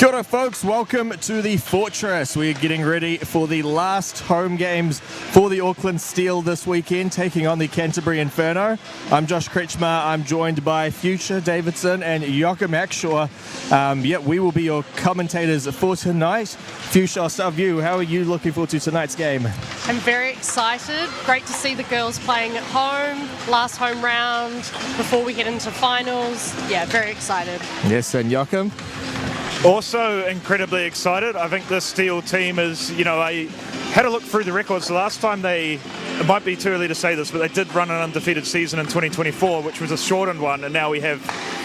Kia ora, folks. Welcome to the Fortress. We're getting ready for the last home games for the Auckland Steel this weekend, taking on the Canterbury Inferno. I'm Josh Kretschmar. I'm joined by Future Davidson and Joachim Hackshaw. We will be your commentators for tonight. Future, I'll start with you. How are you looking forward to tonight's game? I'm very excited. Great to see the girls playing at home, last home round, before we head into finals. Yeah, very excited. Yes, and Joachim? Also incredibly excited. I think this Steel team is, I had a look through the records. The last time it might be too early to say this, but they did run an undefeated season in 2024, which was a shortened one, and now we have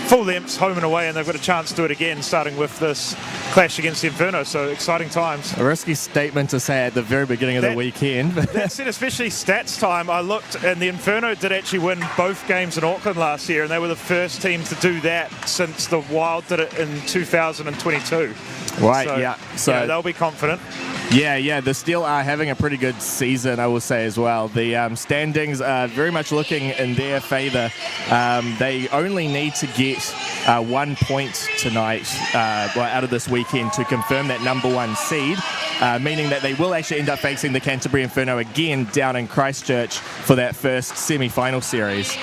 full lengths home and away, and they've got a chance to do it again, starting with this clash against the Inferno, so exciting times. A risky statement to say at the very beginning of the weekend. That said, especially stats time, I looked, and the Inferno did actually win both games in Auckland last year, and they were the first team to do that since the Wild did it in 2022. Right, So they'll be confident. Yeah, the Steel are having a pretty good season, I will say as well. The standings are very much looking in their favour. They only need to get 1 point tonight, out of this weekend, to confirm that number one seed, meaning that they will actually end up facing the Canterbury Inferno again down in Christchurch for that first semi-final series.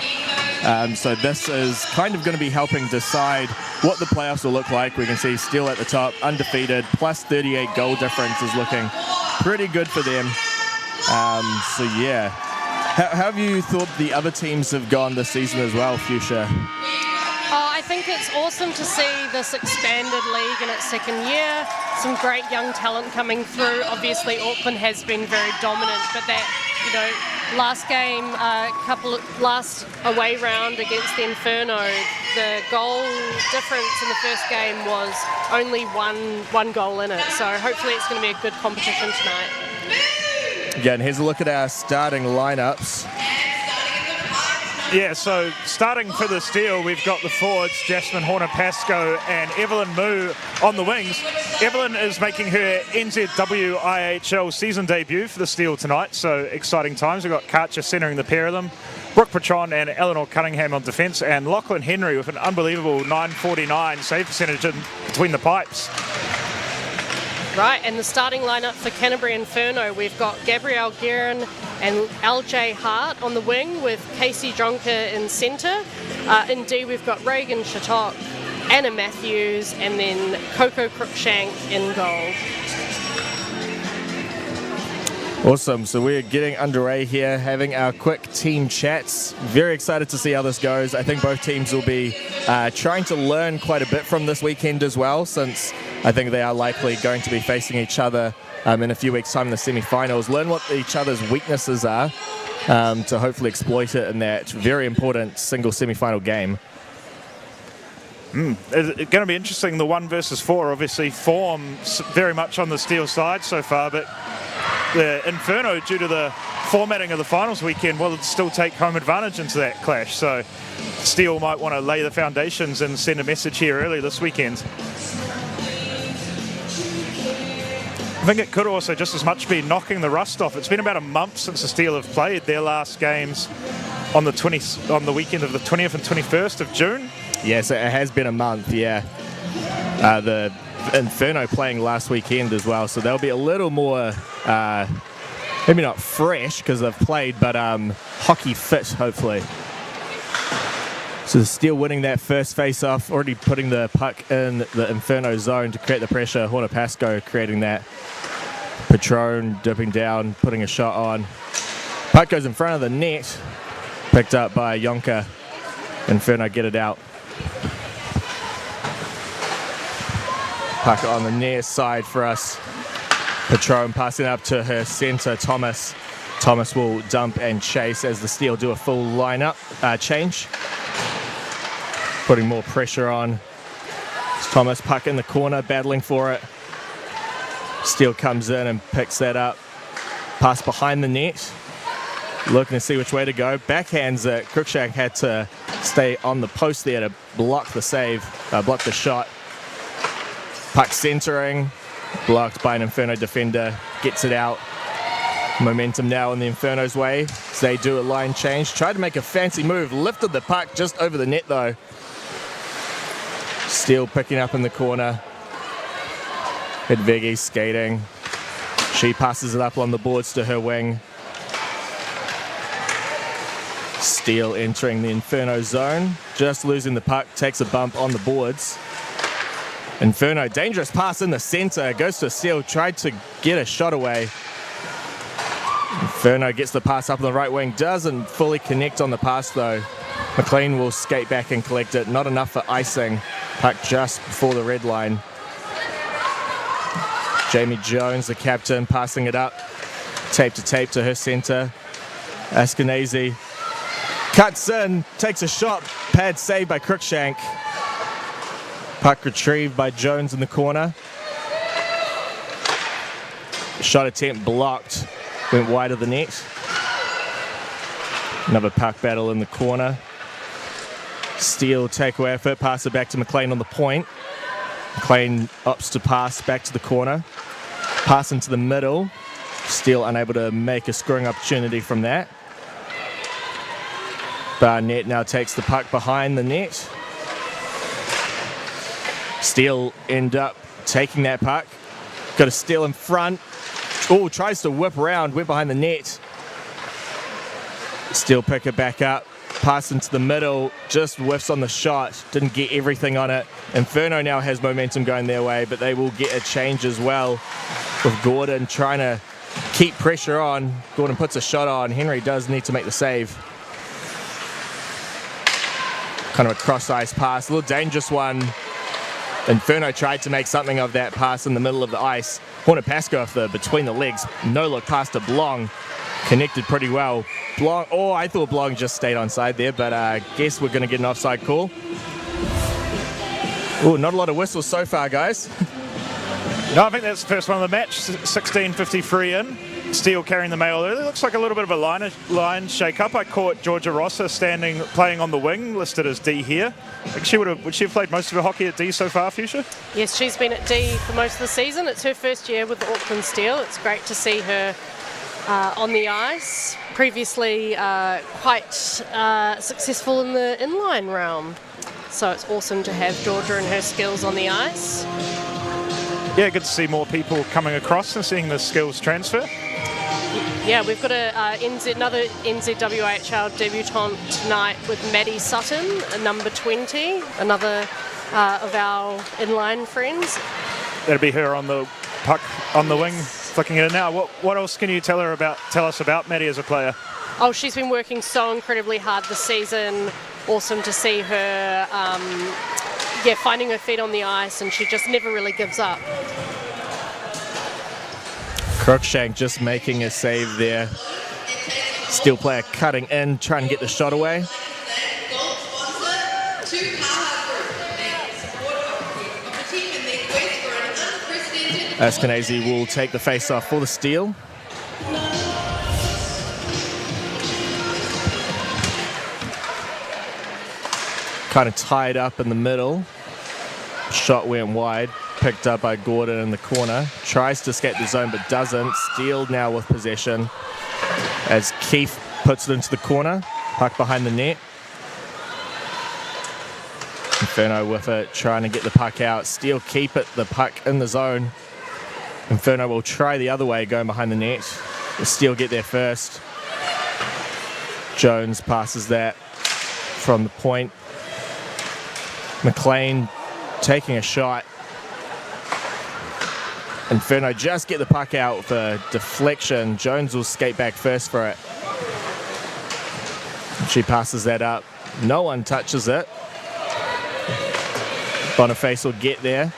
So this is kind of going to be helping decide what the playoffs will look like. We can see Steel at the top, undefeated, plus 38 goal difference is looking pretty good for them. How have you thought the other teams have gone this season as well, Fuchsia? I think it's awesome to see this expanded league in its second year. Some great young talent coming through. Obviously, Auckland has been very dominant, but that, last game, last away round against the Inferno, the goal difference in the first game was only one goal in it. So hopefully it's going to be a good competition tonight. Yeah, and here's a look at our starting lineups. Yeah, so starting for the Steel, we've got the forwards, Jasmine Horner-Pascoe and Evelyn Moo on the wings. Evelyn is making her NZWIHL season debut for the Steel tonight, so exciting times. We've got Karcher centering the pair of them, Brooke Patron and Eleanor Cunningham on defence, and Lachlan Henry with an unbelievable 949 save percentage in between the pipes. Right, and the starting lineup for Canterbury Inferno, we've got Gabrielle Guerin and LJ Hart on the wing with Casey Dronker in centre. In D, we've got Reagan Shattock, Anna Matthews, and then Coco Cruikshank in goal. Awesome, so we're getting underway here, having our quick team chats. Very excited to see how this goes. I think both teams will be trying to learn quite a bit from this weekend as well, since I think they are likely going to be facing each other in a few weeks' time in the semi-finals. Learn what each other's weaknesses are to hopefully exploit it in that very important single semi-final game. It's going to be interesting, the 1 versus 4, obviously form very much on the Steel side so far, but the Inferno, due to the formatting of the finals weekend, will still take home advantage into that clash. So Steel might want to lay the foundations and send a message here early this weekend. I think it could also just as much be knocking the rust off. It's been about a month since the Steel have played their last games on the weekend of the 20th and 21st of June. Yes, it has been a month, yeah. The Inferno playing last weekend as well, so they'll be a little more, maybe not fresh because they've played, but hockey fit, hopefully. So the Steel winning that first face-off, already putting the puck in the Inferno zone to create the pressure. Horner-Pascoe creating that. Patron dipping down, putting a shot on. Puck goes in front of the net, picked up by Yonka. Inferno get it out. Puck on the near side for us. Patron passing up to her centre, Thomas. Thomas will dump and chase as the Steel do a full lineup change. Putting more pressure on. It's Thomas, puck in the corner, battling for it. Steel comes in and picks that up. Pass behind the net. Looking to see which way to go. Backhands it. Cruikshank had to stay on the post there to block the save, block the shot. Puck centering. Blocked by an Inferno defender. Gets it out. Momentum now in the Inferno's way. So they do a line change. Tried to make a fancy move. Lifted the puck just over the net though. Steel picking up in the corner. Hedvigi skating. She passes it up on the boards to her wing. Steele entering the Inferno zone. Just losing the puck, takes a bump on the boards. Inferno, dangerous pass in the center. Goes to Steele, tried to get a shot away. Inferno gets the pass up on the right wing. Doesn't fully connect on the pass though. McLean will skate back and collect it. Not enough for icing. Puck just before the red line. Jamie Jones, the captain, passing it up. Tape to her center. Askenazi cuts in, takes a shot. Pad saved by Cruikshank. Puck retrieved by Jones in the corner. Shot attempt blocked. Went wide of the net. Another puck battle in the corner. Steele takeaway effort, pass it back to McLean on the point. McLean opts to pass back to the corner. Pass into the middle. Steele unable to make a scoring opportunity from that. Barnett now takes the puck behind the net. Steele end up taking that puck. Got a Steele in front. Oh, tries to whip around, went behind the net. Steele pick it back up. Pass into the middle, just whiffs on the shot, didn't get everything on it. Inferno now has momentum going their way, but they will get a change as well with Gordon trying to keep pressure on. Gordon puts a shot on. Henry does need to make the save. Kind of a cross-ice pass, a little dangerous one. Inferno tried to make something of that pass in the middle of the ice. Horner-Pascoe off the between the legs, no look pass to Blong. Connected pretty well. Blong, oh, I thought Blong just stayed onside there, but I guess we're going to get an offside call. Oh, not a lot of whistles so far, guys. No, I think that's the first one of the match. 16:53 in. Steele carrying the mail. It looks like a little bit of a line shake-up. I caught Georgia Rossa playing on the wing, listed as D here. Would she have played most of her hockey at D so far, Fuchsia? Yes, she's been at D for most of the season. It's her first year with the Auckland Steel. It's great to see her on the ice. Previously quite successful in the inline realm. So it's awesome to have Georgia and her skills on the ice. Yeah, good to see more people coming across and seeing the skills transfer. Yeah, we've got another NZWIHL debutante tonight with Maddie Sutton, number 20, another of our inline friends. That'll be her on the puck on the wing, flicking it in now. What else can you tell us about Maddie as a player? Oh, she's been working so incredibly hard this season. Awesome to see her, finding her feet on the ice, and she just never really gives up. Cruikshank just making a save there. Steel player cutting in, trying to get the shot away. Askenazi will take the face-off for the Steel. Kind of tied up in the middle. Shot went wide. Picked up by Gordon in the corner. Tries to escape the zone but doesn't. Steele now with possession as Keith puts it into the corner. Puck behind the net. Inferno with it, trying to get the puck out. Steele keep it, the puck in the zone. Inferno will try the other way, going behind the net. Steele get there first. Jones passes that from the point. McLean taking a shot. Inferno just get the puck out for deflection. Jones will skate back first for it. She passes that up. No one touches it. Boniface will get there.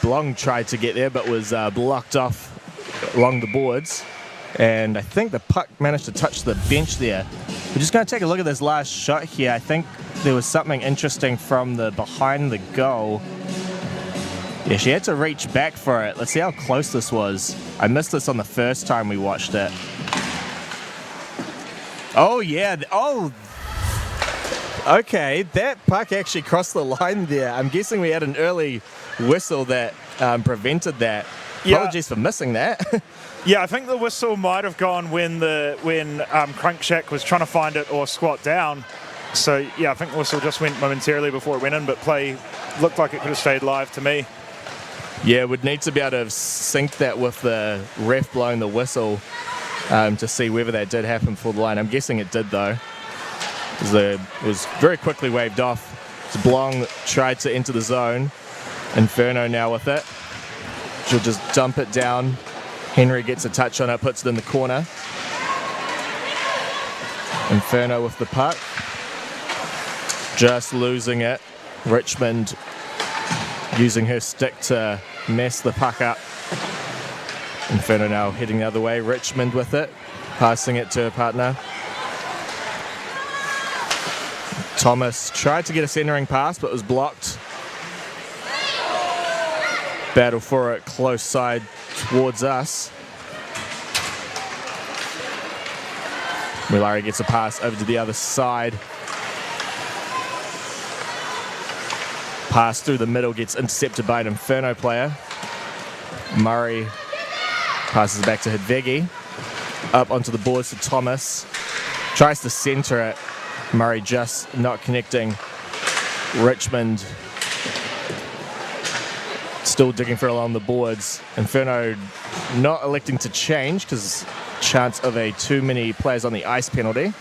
Blong tried to get there but was blocked off along the boards. And I think the puck managed to touch the bench there. We're just going to take a look at this last shot here. I think there was something interesting from the behind the goal. Yeah, she had to reach back for it. Let's see how close this was. I missed this on the first time we watched it. Oh, yeah. Oh, okay. That puck actually crossed the line there. I'm guessing we had an early whistle that prevented that. Yeah. Apologies for missing that. Yeah, I think the whistle might have gone when Cruikshank was trying to find it or squat down. So, yeah, I think whistle just went momentarily before it went in, but play looked like it could have stayed live to me. Yeah, would need to be able to sync that with the ref blowing the whistle to see whether that did happen for the line. I'm guessing it did, though. It was very quickly waved off. Blong tried to enter the zone. Inferno now with it. She'll just dump it down. Henry gets a touch on it, puts it in the corner. Inferno with the puck. Just losing it. Richmond using her stick to mess the puck up. Inferno now heading the other way. Richmond with it, passing it to her partner. Thomas tried to get a centering pass, but was blocked. Battle for it close side towards us. Mulari gets a pass over to the other side. Pass through the middle gets intercepted by an Inferno player. Murray passes back to Hidvegi. Up onto the boards to Thomas. Tries to centre it. Murray just not connecting. Richmond still digging for it along the boards. Inferno not electing to change because chance of a too many players on the ice penalty.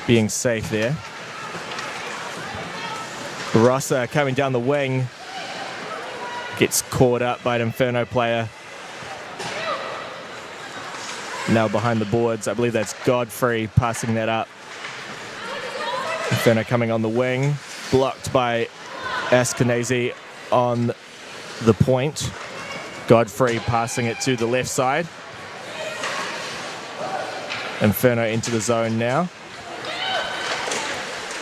Being safe there. Rossa coming down the wing. Gets caught up by an Inferno player. Now behind the boards. I believe that's Godfrey passing that up. Inferno coming on the wing. Blocked by Askenazi on the point. Godfrey passing it to the left side. Inferno into the zone now.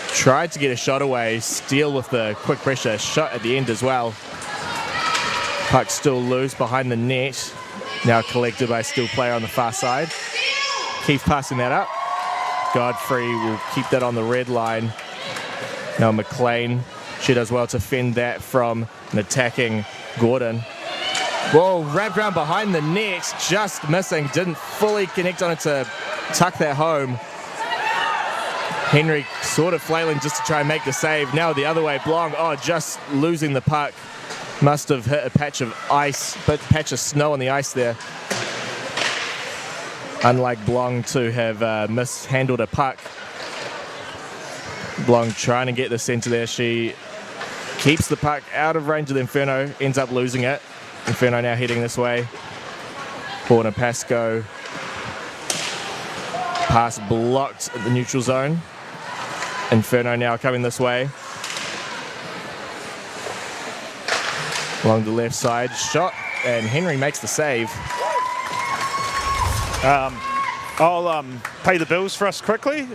Tried to get a shot away. Steele with the quick pressure shot at the end as well. Puck still loose behind the net. Now collected by a Steele player on the far side. Keith passing that up. Godfrey will keep that on the red line. Now McLean, she does well to fend that from an attacking Gordon. Whoa, wrapped around behind the net, just missing, didn't fully connect on it to tuck that home. Henry sort of flailing just to try and make the save. Now the other way, Blong, just losing the puck. Must have hit a patch of ice, but patch of snow on the ice there. Unlike Blong to have mishandled a puck. Blong trying to get the centre there. She keeps the puck out of range of the Inferno, ends up losing it. Inferno now heading this way. Horner Pascoe. Pass blocked at the neutral zone. Inferno now coming this way. Along the left side, shot, and Henry makes the save. I'll pay the bills for us quickly.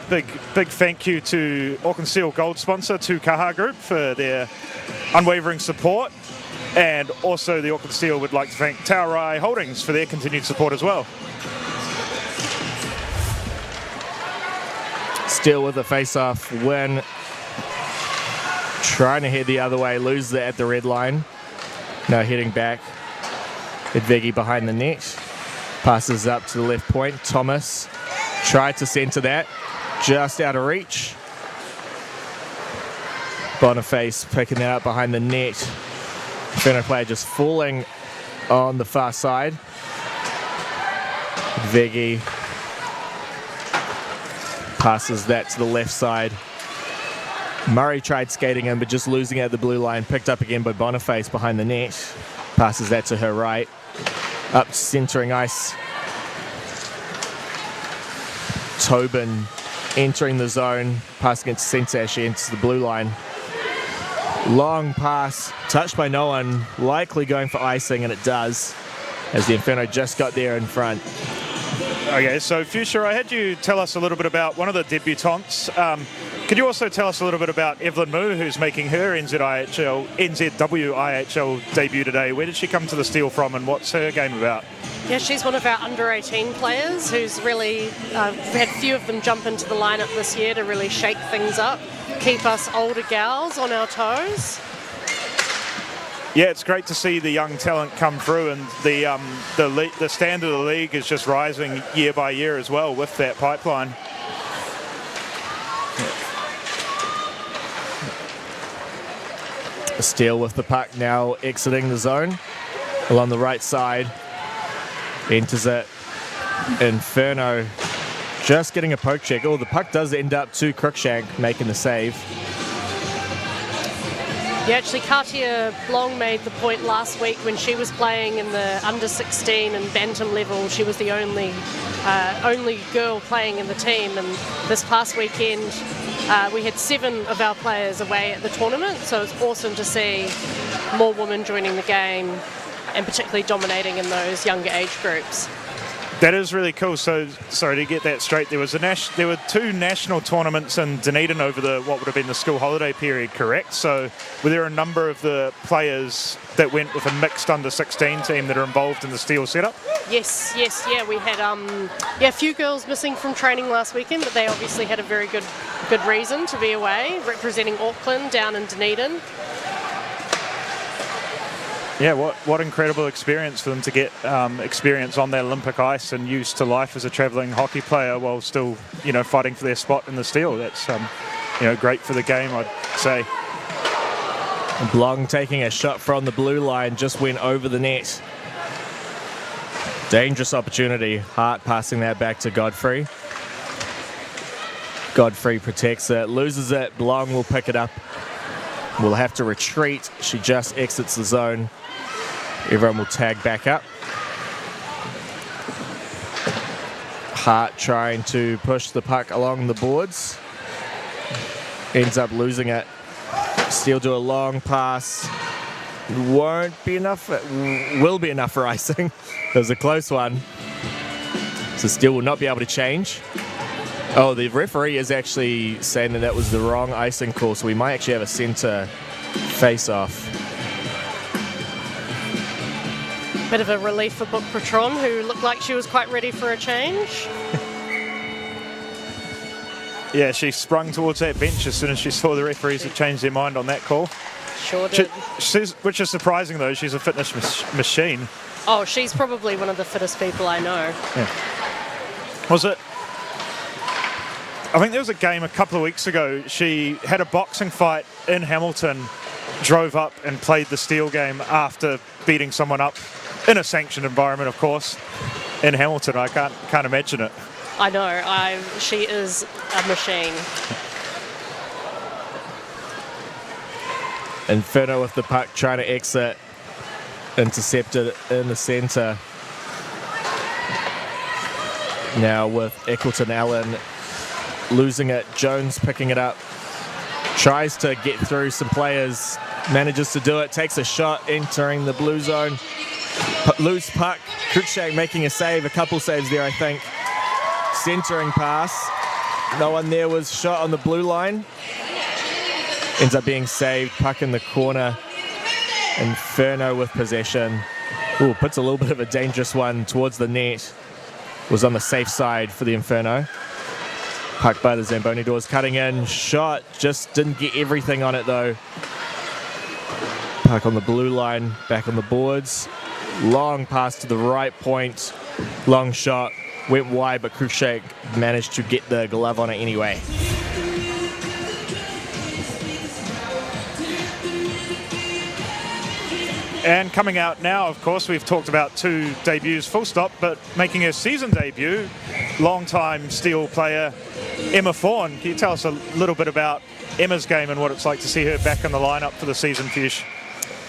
Big thank you to Auckland Steel Gold sponsor, Kaha Group, for their unwavering support. And also the Auckland Steel would like to thank Taurai Holdings for their continued support as well. Steel with a face-off win. Trying to head the other way, loses it at the red line. Now heading back. Hidvegi behind the net. Passes up to the left point. Thomas tried to centre that. Just out of reach. Boniface picking that up behind the net. Inferno player just falling on the far side. Hidvegi passes that to the left side. Murray tried skating in, but just losing it at the blue line. Picked up again by Boniface behind the net. Passes that to her right. Up centering ice. Tobin entering the zone. Pass against centre as she enters the blue line. Long pass, touched by no one. Likely going for icing, and it does. As the Inferno just got there in front. Okay, so Fuchsia, I had you tell us a little bit about one of the debutantes. Could you also tell us a little bit about Evelyn Moo, who's making her NZWIHL debut today? Where did she come to the Steel from, and what's her game about? Yeah, she's one of our under-18 players who's really had a few of them jump into the lineup this year to really shake things up, keep us older gals on our toes. Yeah, it's great to see the young talent come through, and the standard of the league is just rising year by year as well with that pipeline. Steele with the puck now exiting the zone along the right side. Enters it. Inferno just getting a poke check. Oh, the puck does end up to Cruikshank making the save. Yeah, actually, Katia Blong made the point last week when she was playing in the under-16 and bantam level. She was the only girl playing in the team, and this past weekend we had 7 of our players away at the tournament, so it's awesome to see more women joining the game and particularly dominating in those younger age groups. That is really cool. So, sorry to get that straight. There were 2 national tournaments in Dunedin over what would have been the school holiday period, correct? So, were there a number of the players that went with a mixed under-16 team that are involved in the Steel setup? Yes, yeah. We had a few girls missing from training last weekend, but they obviously had a very good reason to be away, representing Auckland down in Dunedin. Yeah, what incredible experience for them to get experience on that Olympic ice and used to life as a travelling hockey player while still, fighting for their spot in the Steel. That's, great for the game, I'd say. Blong taking a shot from the blue line, just went over the net. Dangerous opportunity. Hart passing that back to Godfrey. Godfrey protects it, loses it. Blong will pick it up. Will have to retreat. She just exits the zone. Everyone will tag back up. Hart trying to push the puck along the boards. Ends up losing it. Steele do a long pass. Won't be enough. It will be enough for icing. It was a close one. So Steele will not be able to change. Oh, the referee is actually saying that was the wrong icing call, so we might actually have a centre face-off. Bit of a relief for Book Patron, who looked like she was quite ready for a change. Yeah, she sprung towards that bench as soon as she saw the referees had changed their mind on that call. Sure did. Which is surprising, though. She's a fitness machine. Oh, she's probably one of the fittest people I know. Yeah. Was it? I think there was a game a couple of weeks ago. She had a boxing fight in Hamilton, drove up and played the Steel game after beating someone up in a sanctioned environment, of course, in Hamilton. I can't imagine it. I know. She is a machine. Inferno with the puck trying to exit. Intercepted in the centre. Now with Eccleton Allen losing it. Jones picking it up. Tries to get through some players. Manages to do it. Takes a shot entering the blue zone. Loose puck. Cruikshank making a save. A couple saves there, I think. Centering pass. No one there was shot on the blue line. Ends up being saved. Puck in the corner. Inferno with possession. Ooh, puts a little bit of a dangerous one towards the net. Was on the safe side for the Inferno. Puck by the Zamboni doors, cutting in. Shot, just didn't get everything on it though. Puck on the blue line, back on the boards. Long pass to the right point. Long shot, went wide, but Cruikshank managed to get the glove on it anyway. And coming out now, of course, we've talked about 2 debuts, full stop, but making her season debut, long-time Steel player Emma Fawn. Can you tell us a little bit about Emma's game and what it's like to see her back in the lineup for the season, Fuchs?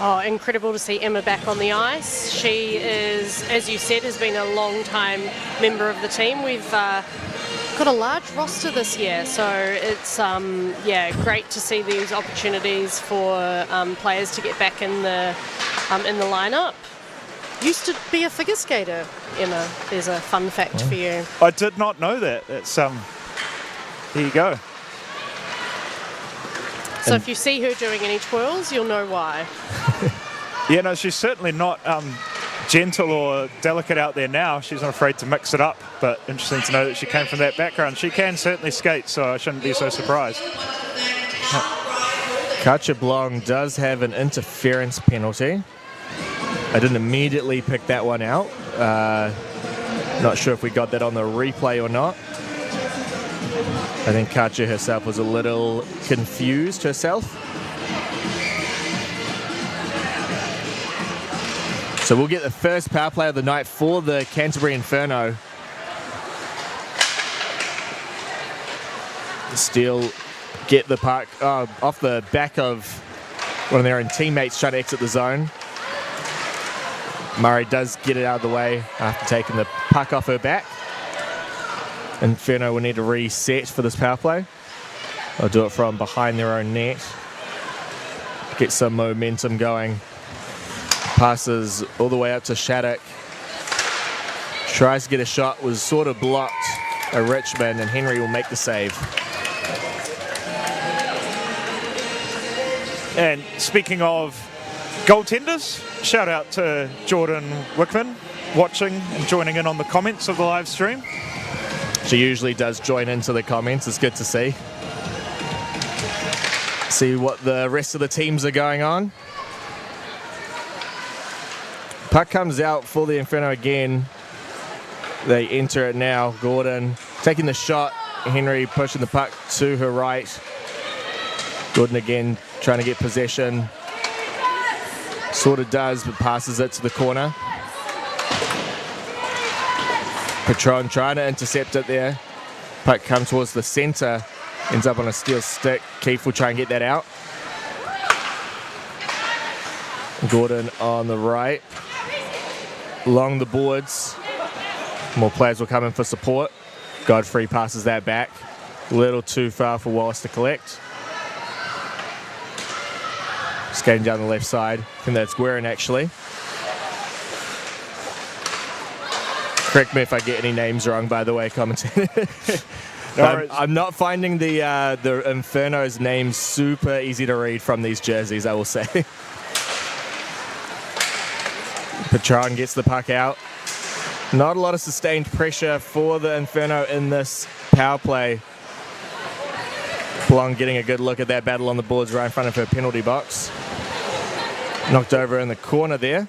Oh, incredible to see Emma back on the ice. She is, as you said, has been a long-time member of the team. We've got a large roster this year, so it's great to see these opportunities for players to get back in the lineup. Used to be a figure skater, Emma. There's a fun fact for you. I did not know that. It's here you go. So if you see her doing any twirls, you'll know why. Yeah, no, she's certainly not gentle or delicate out there now. She's not afraid to mix it up, but interesting to know that she came from that background. She can certainly skate, so I shouldn't be so surprised. Katja Blong does have an interference penalty. I didn't immediately pick that one out. Not sure if we got that on the replay or not. I think Katja herself was a little confused herself. So we'll get the first power play of the night for the Canterbury Inferno. Steele get the puck off the back of one of their own teammates trying to exit the zone. Murray does get it out of the way after taking the puck off her back. Inferno will need to reset for this power play. They'll do it from behind their own net. Get some momentum going. Passes all the way up to Shattuck. Tries to get a shot, was sort of blocked by Richmond, and Henry will make the save. And speaking of goaltenders, shout out to Jordan Wickman watching and joining in on the comments of the live stream. She usually does join into the comments. It's good to see. See what the rest of the teams are going on. Puck comes out for the Inferno again. They enter it now. Gordon taking the shot. Henry pushing the puck to her right. Gordon again trying to get possession. Sort of does, but passes it to the corner. Patron trying to intercept it there. Puck comes towards the centre. Ends up on a steel stick. Keefe will try and get that out. Gordon on the right. Along the boards. More players will come in for support. Godfrey passes that back. A little too far for Wallace to collect. Skating down the left side. I think that's Guerin actually. Correct me if I get any names wrong, by the way, commentator. I'm not finding the Inferno's names super easy to read from these jerseys, I will say. Patron gets the puck out. Not a lot of sustained pressure for the Inferno in this power play. Blong getting a good look at that battle on the boards right in front of her penalty box. Knocked over in the corner there.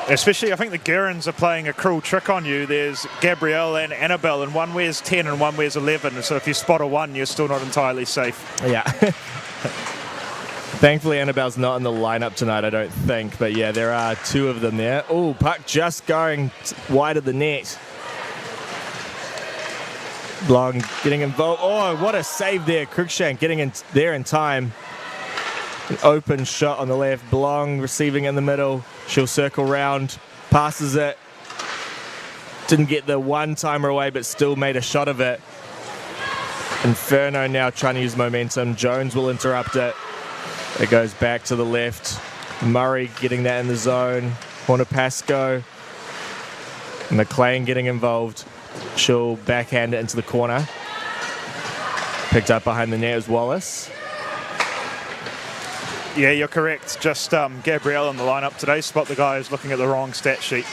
Especially, I think the Gerrans are playing a cruel trick on you. There's Gabrielle and Annabelle, and one wears 10 and one wears 11. So if you spot a 1, you're still not entirely safe. Yeah. Thankfully, Annabelle's not in the lineup tonight, I don't think. But yeah, there are 2 of them there. Oh, puck just going wide of the net. Blong getting involved. Oh, what a save there. Cruikshank getting in there in time. An open shot on the left. Blong receiving in the middle. She'll circle round. Passes it. Didn't get the one-timer away, but still made a shot of it. Inferno now trying to use momentum. Jones will interrupt it. It goes back to the left. Murray getting that in the zone. Horner-Pascoe. McLean getting involved. She'll backhand it into the corner. Picked up behind the net as Wallace. Yeah, you're correct. Just Gabrielle in the lineup today. Spot the guy who's looking at the wrong stat sheet.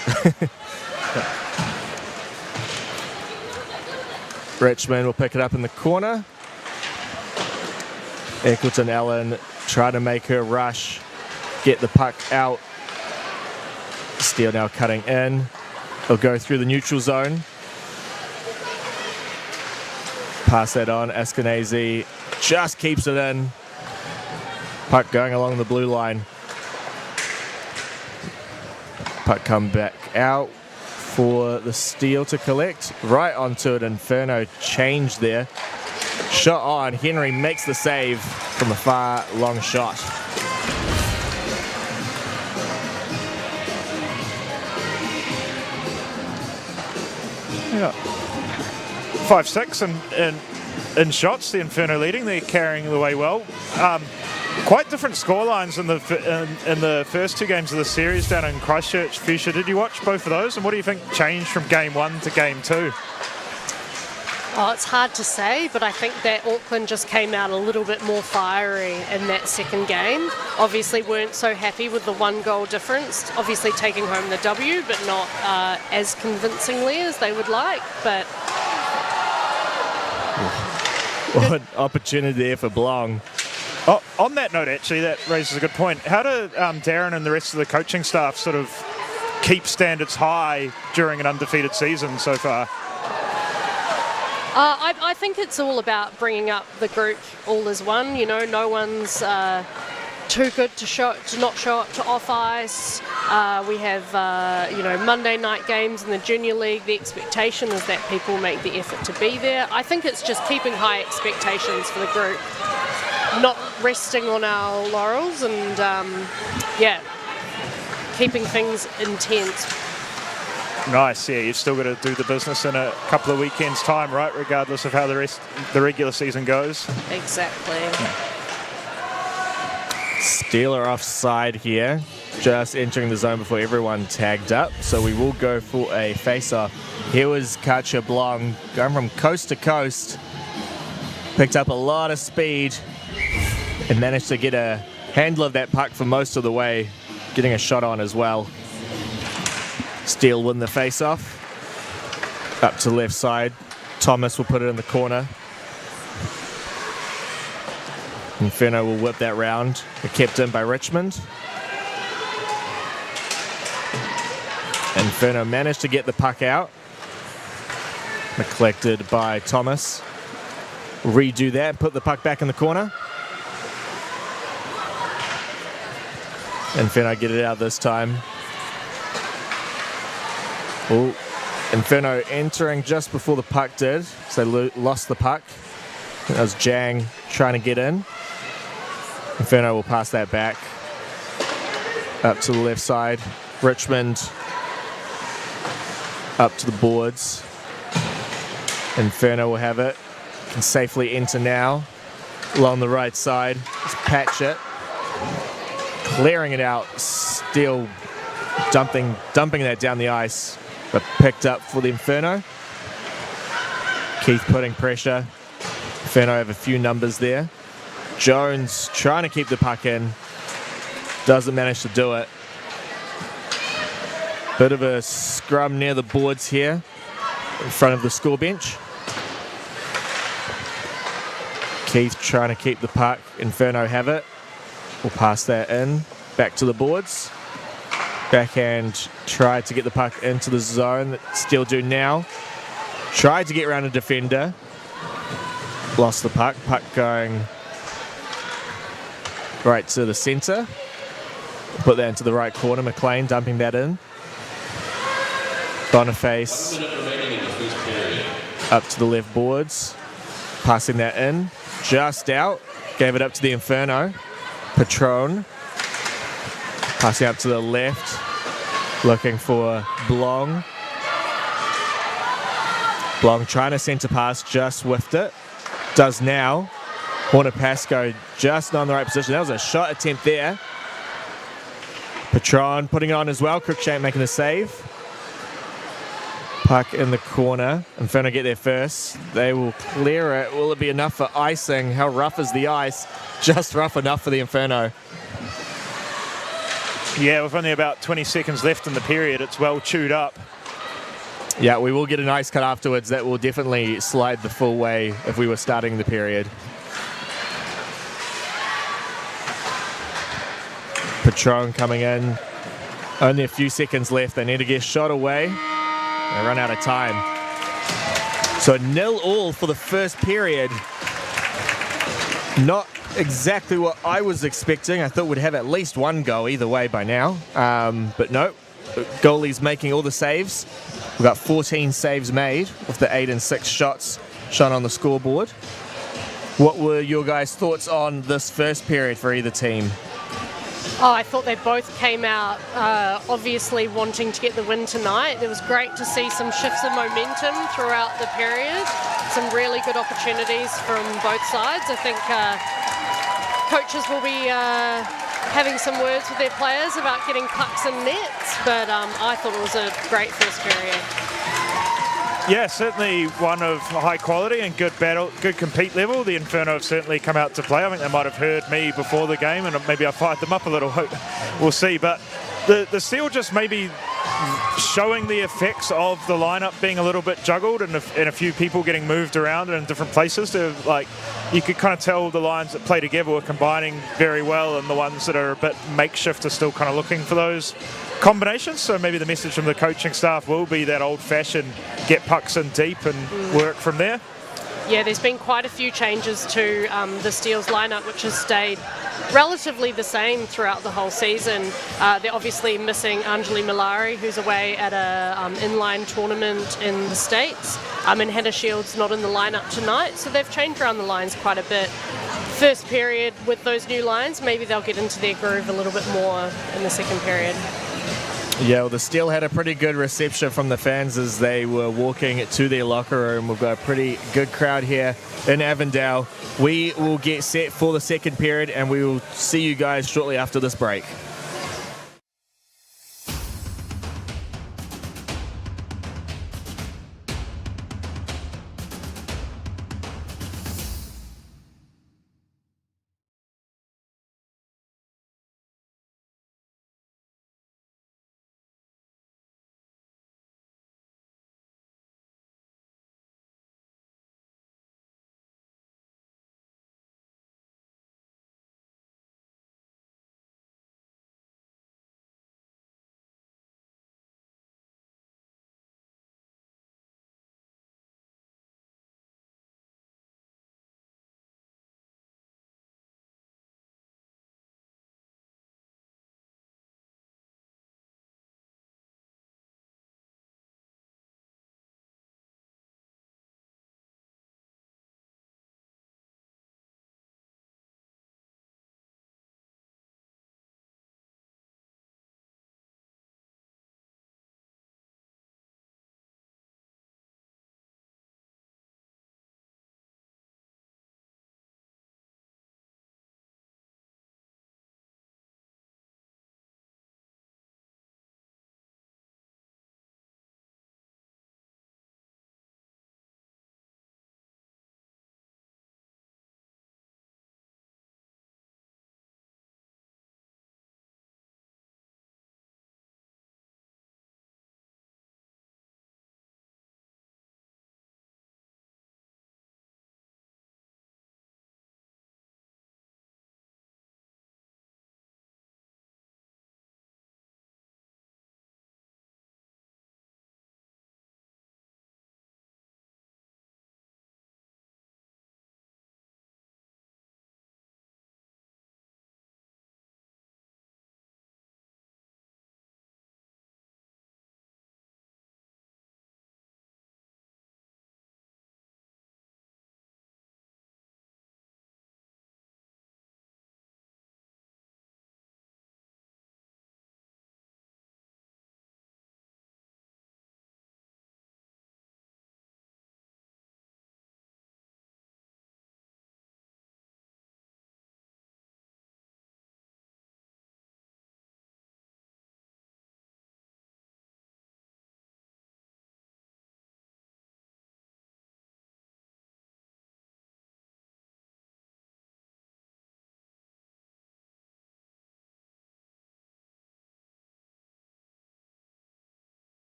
Richmond will pick it up in the corner. Eccleton Allen try to make her rush, get the puck out. Steele now cutting in. They'll go through the neutral zone. Pass that on. Eskenazi just keeps it in. Puck going along the blue line. Puck come back out for the Steele to collect. Right onto it. Inferno change there. Shot on. Henry makes the save from a far long shot. Yeah. 5-6 in shots. The Inferno leading. They're carrying the way well. Quite different scorelines in the first 2 games of the series down in Christchurch. Fuchsia, did you watch both of those? And what do you think changed from game 1 to game 2? Oh, it's hard to say, but I think that Auckland just came out a little bit more fiery in that second game. Obviously weren't so happy with the 1-goal difference. Obviously taking home the W, but not as convincingly as they would like. But what opportunity there for Blong. Oh, on that note, actually, that raises a good point. How do Darren and the rest of the coaching staff sort of keep standards high during an undefeated season so far? I think it's all about bringing up the group all as one. You know, no one's too good to not show up to off ice. We have Monday night games in the junior league. The expectation is that people make the effort to be there. I think it's just keeping high expectations for the group, not resting on our laurels, and keeping things intense. Nice, yeah, you've still got to do the business in a couple of weekends' time, right, regardless of how the regular season goes. Exactly. Steeler offside here, just entering the zone before everyone tagged up, so we will go for a face-off. Here was Kacha Blong going from coast to coast, picked up a lot of speed and managed to get a handle of that puck for most of the way, getting a shot on as well. Steele win the face-off. Up to left side. Thomas will put it in the corner. Inferno will whip that round. They're kept in by Richmond. Inferno managed to get the puck out. Collected by Thomas. Redo that, put the puck back in the corner. Inferno get it out this time. Oh, Inferno entering just before the puck did, so they lost the puck. That was Jang trying to get in. Inferno will pass that back. Up to the left side. Richmond up to the boards. Inferno will have it. Can safely enter now. Along the right side. Just patch it. Clearing it out. Still dumping that down the ice. But picked up for the Inferno. Keith putting pressure. Inferno have a few numbers there. Jones trying to keep the puck in. Doesn't manage to do it. Bit of a scrum near the boards here. In front of the score bench. Keith trying to keep the puck. Inferno have it. We'll pass that in. Back to the boards. Backhand tried to get the puck into the zone. Still do now. Tried to get around a defender. Lost the puck. Puck going right to the centre. Put that into the right corner. McLean dumping that in. Boniface up to the left boards. Passing that in. Just out. Gave it up to the Inferno. Patron. Passing up to the left. Looking for Blong. Blong trying to centre pass. Just whiffed it. Does now. Horner Pascoe just not in the right position. That was a shot attempt there. Patron putting it on as well. Cruikshank making the save. Puck in the corner. Inferno get there first. They will clear it. Will it be enough for icing? How rough is the ice? Just rough enough for the Inferno. Yeah, with only about 20 seconds left in the period, it's well chewed up. Yeah, we will get an ice cut afterwards. That will definitely slide the full way if we were starting the period. Patron coming in. Only a few seconds left. They need to get a shot away. They run out of time. So 0-0 for the first period. Not exactly what I was expecting. I thought we'd have at least one goal either way by now. But no, goalie's making all the saves. We've got 14 saves made with the 8 and 6 shots shown on the scoreboard. What were your guys' thoughts on this first period for either team? Oh, I thought they both came out obviously wanting to get the win tonight. It was great to see some shifts of momentum throughout the period. Some really good opportunities from both sides. I think coaches will be having some words with their players about getting pucks in nets, but I thought it was a great first period. Yeah, certainly one of high quality and good battle, good compete level. The Inferno have certainly come out to play. I think they might have heard me before the game and maybe I fired them up a little. We'll see. But the Steel just maybe showing the effects of the lineup being a little bit juggled and a few people getting moved around in different places. Like, you could kind of tell the lines that play together were combining very well, and the ones that are a bit makeshift are still kind of looking for those combinations. So maybe the message from the coaching staff will be that old-fashioned get pucks in deep and work from there. yeah, there's been quite a few changes to the Steel's lineup, which has stayed relatively the same throughout the whole season. They're obviously missing Anjali Malari, who's away at a inline tournament in the States, and Hannah Shields not in the lineup tonight, so they've changed around the lines quite a bit. First period with those new lines, maybe they'll get into their groove a little bit more in the second period. Yeah, well, the Steel had a pretty good reception from the fans as they were walking to their locker room. We've got a pretty good crowd here in Avondale. We will get set for the second period, and we will see you guys shortly after this break.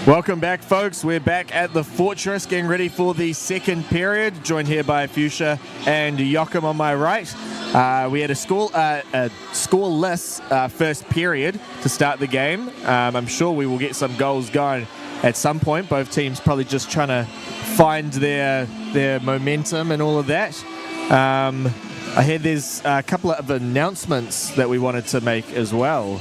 Welcome back, folks. We're back at the Fortress, getting ready for the second period. Joined here by Fuchsia and Joachim on my right. We had a scoreless first period to start the game. I'm sure we will get some goals going at some point. Both teams probably just trying to find their momentum and all of that. I heard there's a couple of announcements that we wanted to make as well.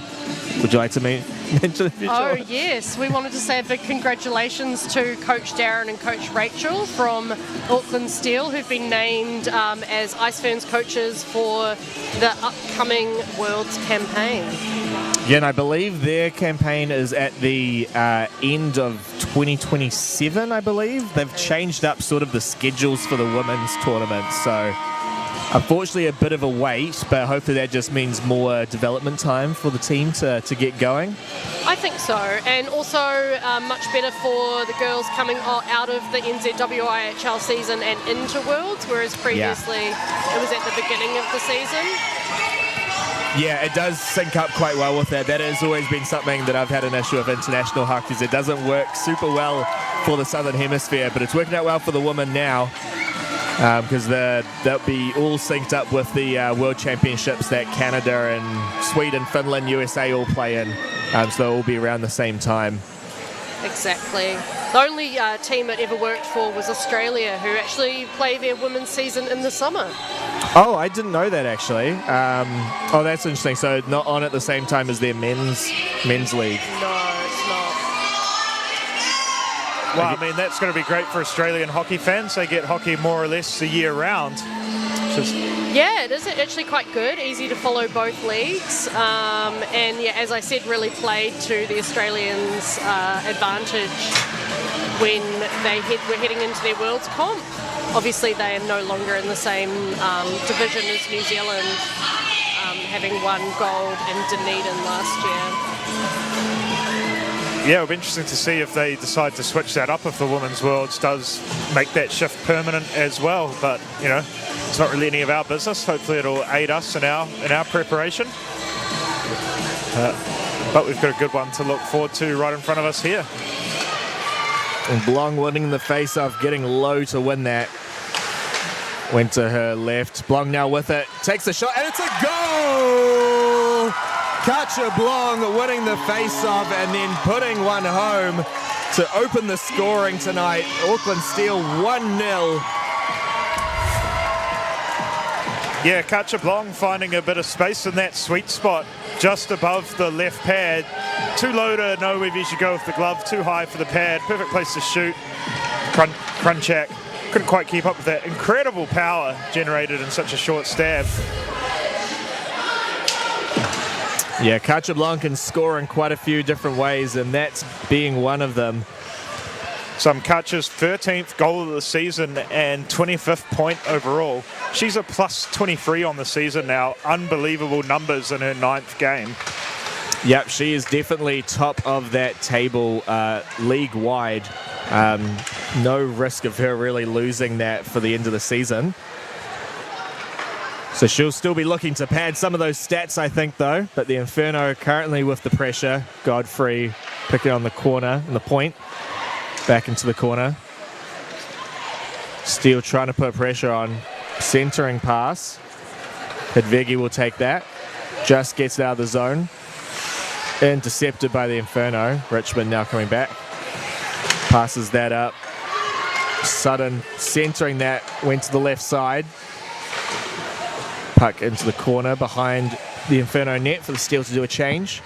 Would you like to mention a few? Oh, yes. We wanted to say a big congratulations to Coach Darren and Coach Rachel from Auckland Steel, who've been named as Ice Ferns coaches for the upcoming Worlds campaign. Yeah, and I believe their campaign is at the end of 2027, I believe. They've changed up sort of the schedules for the women's tournament, so unfortunately a bit of a wait, but hopefully that just means more development time for the team to get going. I think so, and also much better for the girls coming out of the NZWIHL season and into Worlds, whereas previously it was at the beginning of the season. Yeah, it does sync up quite well with that. That has always been something that I've had an issue with international hockey. It doesn't work super well for the Southern Hemisphere, but it's working out well for the women now. Because they'll be all synced up with the World Championships that Canada and Sweden, Finland, USA all play in. So they'll all be around the same time. Exactly. The only team it ever worked for was Australia, who actually play their women's season in the summer. Oh, I didn't know that actually. Oh, that's interesting. So not on at the same time as their men's league. No, it's not. Well, I mean, that's going to be great for Australian hockey fans. They get hockey more or less a year round. Yeah, it is actually quite good. Easy to follow both leagues. And yeah, as I said, really played to the Australians' advantage when we're heading into their Worlds comp. Obviously, they are no longer in the same division as New Zealand, having won gold in Dunedin last year. Yeah, it'll be interesting to see if they decide to switch that up if the Women's Worlds does make that shift permanent as well. But, you know, it's not really any of our business. Hopefully it'll aid us in our preparation. But we've got a good one to look forward to right in front of us here. And Blong winning the face-off, getting low to win that. Went to her left. Blong now with it. Takes the shot, and it's a goal! Katja Blong winning the face-off and then putting one home to open the scoring tonight. Auckland Steel 1-0. Yeah, Katja Blong finding a bit of space in that sweet spot just above the left pad. Too low to know whether you should go with the glove, too high for the pad. Perfect place to shoot. Crunchak couldn't quite keep up with that. Incredible power generated in such a short stab. Yeah, Katja Blong can score in quite a few different ways, and that's being one of them. Some Katja's 13th goal of the season and 25th point overall. She's a plus 23 on the season now. Unbelievable numbers in her 9th game. Yep, she is definitely top of that table league-wide. No risk of her really losing that for the end of the season. So she'll still be looking to pad some of those stats, I think, though. But the Inferno currently with the pressure. Godfrey picking on the corner and the point. Back into the corner. Steele trying to put pressure on. Centering pass. Hidvegi will take that. Just gets it out of the zone. Intercepted by the Inferno. Richmond now coming back. Passes that up. Sutton centering that. Went to the left side. Puck into the corner behind the Inferno net for the Steel to do a change.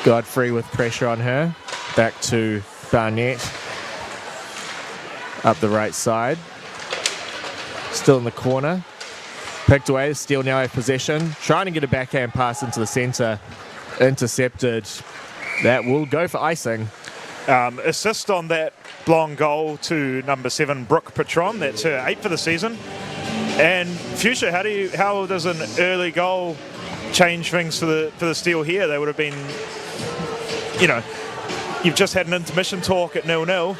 Godfrey with pressure on her. Back to Barnett. Up the right side. Still in the corner. Picked away. Steel now have possession. Trying to get a backhand pass into the centre. Intercepted. That will go for icing. Assist on that Blong goal to number 7 Brooke Patron. That's her 8th for the season. And Fuchsia, how does an early goal change things for the Steel here? They would have been, you know, you've just had an intermission talk at 0-0.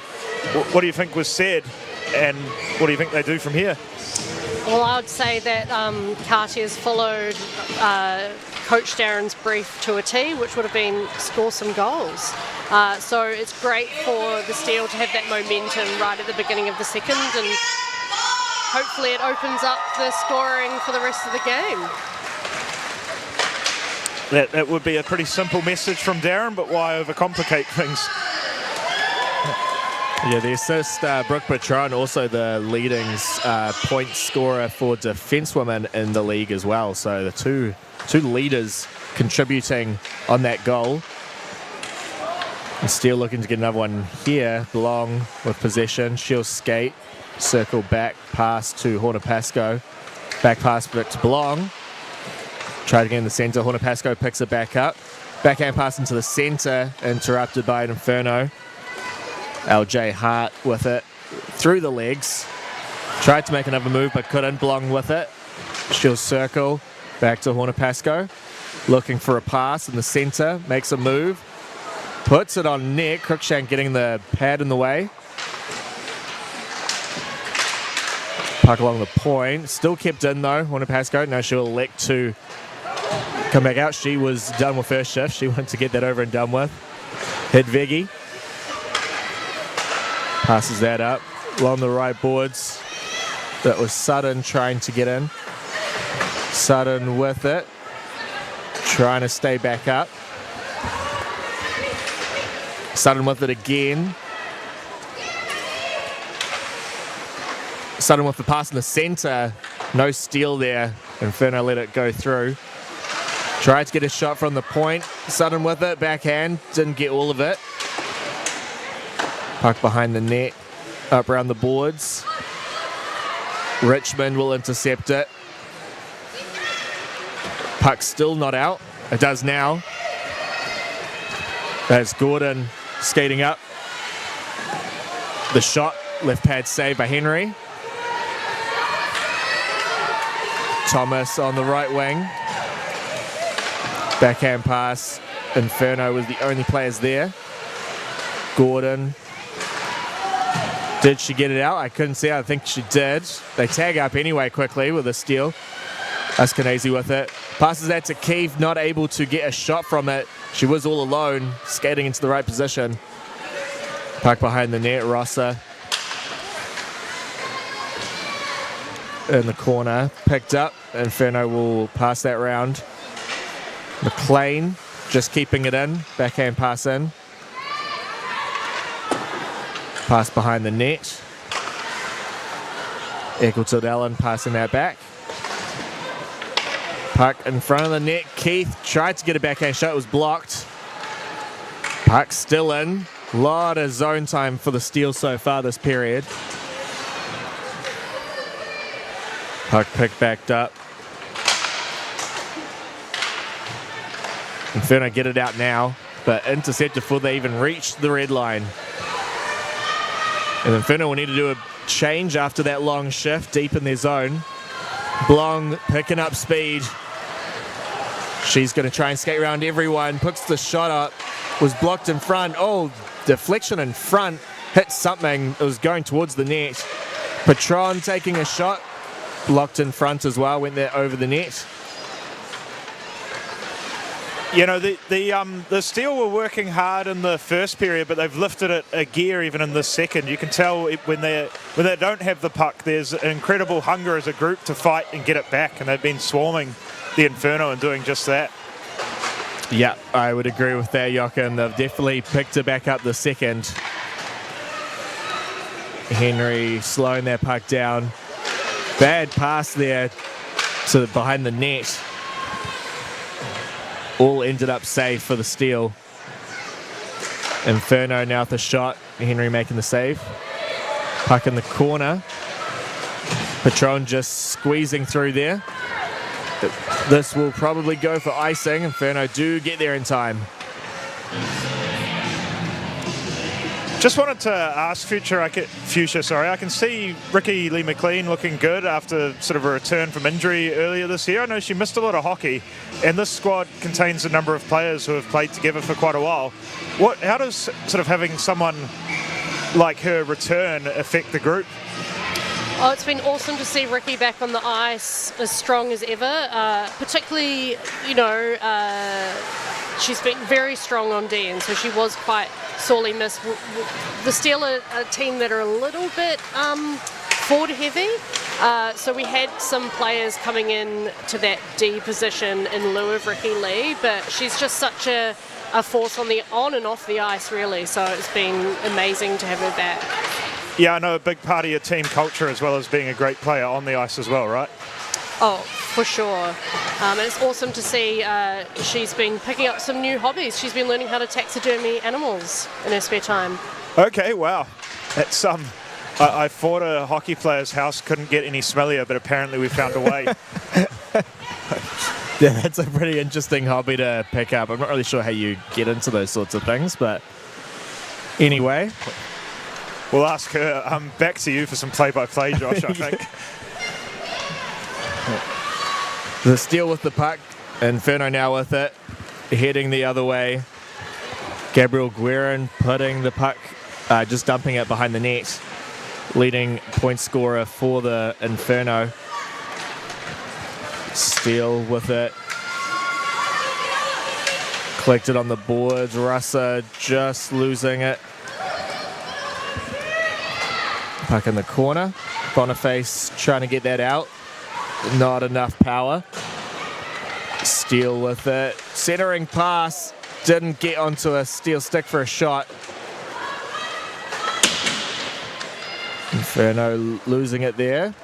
What do you think was said, and what do you think they do from here? Well, I would say that Cartier's followed Coach Darren's brief to a T, which would have been score some goals. So it's great for the Steel to have that momentum right at the beginning of the second, and hopefully it opens up the scoring for the rest of the game. That would be a pretty simple message from Darren, but why overcomplicate things? Yeah, the assist, Brooke Patron, also the leading point scorer for defencewomen in the league as well. So the two leaders contributing on that goal. And Steele looking to get another one here. Long with possession. She'll skate, circle back, pass to Hornapasco. Back pass back to Blong. Try to get in the centre. Hornapasco picks it back up. Backhand pass into the centre, interrupted by an Inferno. LJ Hart with it through the legs. Tried to make another move but couldn't. Blong with it. She'll circle back to Hornapasco. Looking for a pass in the centre. Makes a move. Puts it on net. Cruikshank getting the pad in the way. Puck along the point. Still kept in though, Hornapasco. Now she'll elect to come back out. She was done with her shift. She wanted to get that over and done with. Hit Veggie. Passes that up along the right boards. That was Sutton trying to get in. Sutton with it. Trying to stay back up. Sutton with it again. Sutton with the pass in the centre. No steal there. Inferno let it go through. Tried to get a shot from the point. Sutton with it. Backhand. Didn't get all of it. Puck behind the net, up around the boards. Richmond will intercept it. Puck still not out. It does now. That's Gordon skating up. The shot, left pad saved by Henry. Thomas on the right wing. Backhand pass. Inferno was the only players there. Gordon. Did she get it out? I couldn't see. I think she did. They tag up anyway quickly with a steal. Askenazi with it. Passes that to Keefe, not able to get a shot from it. She was all alone, skating into the right position. Puck behind the net, Rossa. In the corner, picked up. Inferno will pass that round. McLean just keeping it in. Backhand pass in. Pass behind the net. Eccleston Allen passing that back. Puck in front of the net. Keith tried to get a backhand shot. It was blocked. Puck still in. A lot of zone time for the Steel so far this period. Puck picked back up. Inferno get it out now, but intercepted before they even reached the red line. And Inferno will need to do a change after that long shift deep in their zone. Blong picking up speed. She's going to try and skate around everyone. Puts the shot up. Was blocked in front. Oh, deflection in front. Hit something. It was going towards the net. Patron taking a shot. Blocked in front as well. Went there over the net. You know, the Steel were working hard in the first period, but they've lifted it a gear even in the second. You can tell when they don't have the puck, there's incredible hunger as a group to fight and get it back, and they've been swarming the Inferno and doing just that. Yeah, I would agree with that, Jochen. They've definitely picked it back up the second. Henry slowing that puck down. Bad pass there to behind the net. All ended up safe for the Steel. Inferno now with the shot. Henry making the save. Puck in the corner. Patron just squeezing through there. This will probably go for icing. Inferno do get there in time. Just wanted to ask Fuchsia, I can see Ricky Lee McLean looking good after sort of a return from injury earlier this year. I know she missed a lot of hockey, and this squad contains a number of players who have played together for quite a while. How does sort of having someone like her return affect the group? Oh, it's been awesome to see Ricky back on the ice as strong as ever. Particularly, she's been very strong on D, and so she was quite sorely missed. The Steel are a team that are a little bit forward heavy, so we had some players coming in to that D position in lieu of Ricky Lee, but she's just such a force on and off the ice, really, so it's been amazing to have her back. Yeah, I know a big part of your team culture as well as being a great player on the ice as well, right? Oh, for sure. And it's awesome to see she's been picking up some new hobbies. She's been learning how to taxidermy animals in her spare time. Okay, wow. That's I thought a hockey player's house couldn't get any smellier, but apparently we found a way. Yeah, that's a pretty interesting hobby to pick up. I'm not really sure how you get into those sorts of things, but anyway. We'll ask her. Back to you for some play-by-play, Josh, I think. The Steel with the puck. Inferno now with it. Heading the other way. Gabriel Guerin putting the puck, just dumping it behind the net. Leading point scorer for the Inferno. Steel with it. Collected on the boards. Russa just losing it. Puck in the corner. Boniface trying to get that out. Not enough power. Steel with it. Centering pass. Didn't get onto a Steel stick for a shot. Inferno losing it there.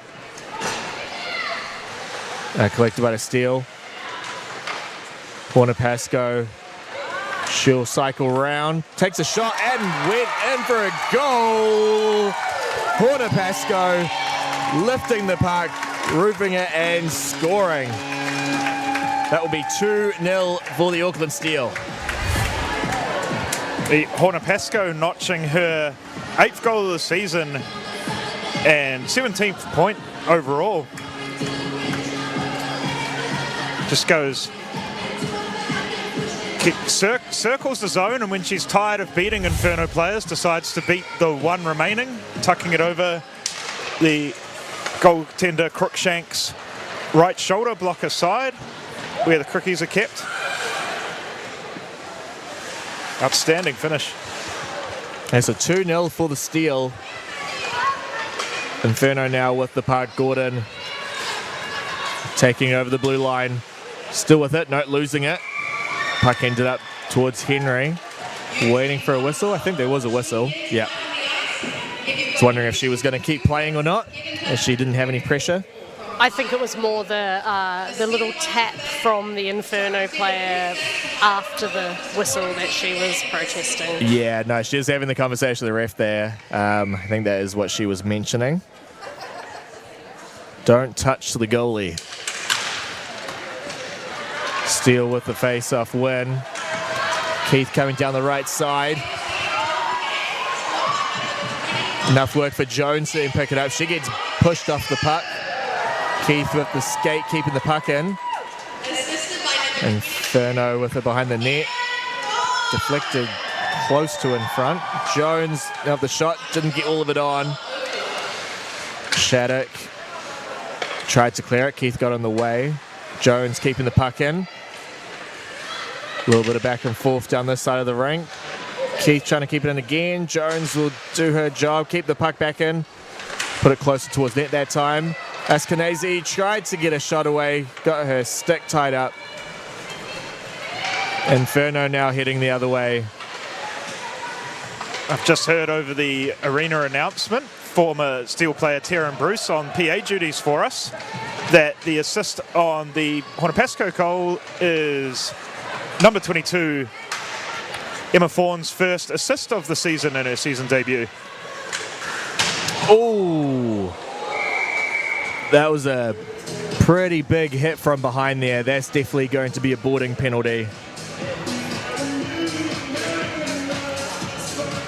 Collected by the Steel. Pasco. She'll cycle round. Takes a shot and went in for a goal. Pasco lifting the puck, roofing it and scoring. That will be 2-0 for the Auckland Steel. Pasco notching her 8th goal of the season and 17th point overall. Just goes, circles the zone, and when she's tired of beating Inferno players, decides to beat the one remaining, tucking it over the goaltender Crookshank's right shoulder blocker side, where the Crookies are kept. Outstanding finish. And so 2-0 for the Steel. Inferno now with the puck. Gordon taking over the blue line. Still with it, not losing it. Puck ended up towards Henry. Waiting for a whistle. I think there was a whistle. Yeah. Just wondering if she was going to keep playing or not, as she didn't have any pressure. I think it was more the little tap from the Inferno player after the whistle that she was protesting. Yeah, no, she was having the conversation with the ref there. I think that is what she was mentioning. Don't touch the goalie. Steel with the face-off win. Keith coming down the right side. Enough work for Jones to pick it up. She gets pushed off the puck. Keith with the skate, keeping the puck in. Inferno with it behind the net. Deflected close to in front. Jones of the shot, didn't get all of it on. Shattuck tried to clear it. Keith got on the way. Jones keeping the puck in. A little bit of back and forth down this side of the rink. Keith trying to keep it in again. Jones will do her job, keep the puck back in. Put it closer towards net that time. Askenazi tried to get a shot away, got her stick tied up. Inferno now heading the other way. I've just heard over the arena announcement, former Steel player Taryn Bruce on PA duties for us, that the assist on the Hornapasco goal is number 22, Emma Fawn's first assist of the season in her season debut. Oh, that was a pretty big hit from behind there. That's definitely going to be a boarding penalty.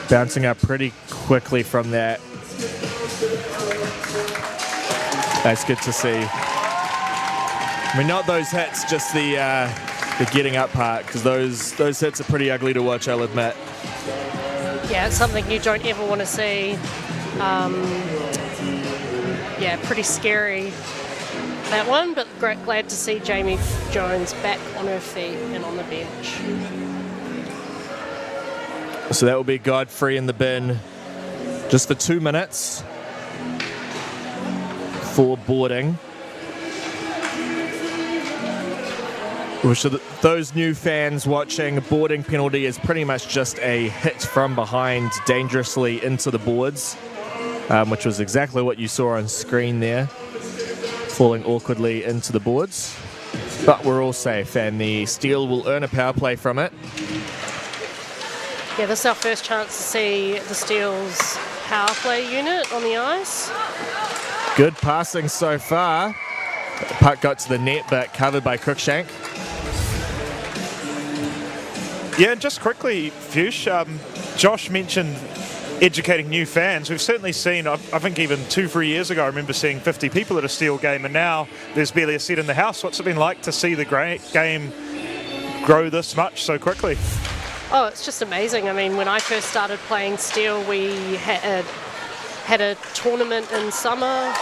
Bouncing up pretty quickly from that. That's good to see. I mean, not those hits, just the getting up part, because those hits are pretty ugly to watch, I'll admit. Yeah, it's something you don't ever want to see. yeah, pretty scary, that one, but glad to see Jamie Jones back on her feet and on the bench. So that will be Godfrey in the bin just for 2 minutes for boarding. Which, those new fans watching, boarding penalty is pretty much just a hit from behind dangerously into the boards, which was exactly what you saw on screen there, falling awkwardly into the boards. But we're all safe, and the Steel will earn a power play from it. Yeah, this is our first chance to see the Steel's power play unit on the ice. Good passing so far. The puck got to the net, but covered by Cruikshank. Yeah, and just quickly, Fuchs, Josh mentioned educating new fans. We've certainly seen, I think even 2-3 years ago, I remember seeing 50 people at a Steel game, and now there's barely a seat in the house. What's it been like to see the game grow this much so quickly? Oh, it's just amazing. I mean, when I first started playing Steel, we had a tournament in summer.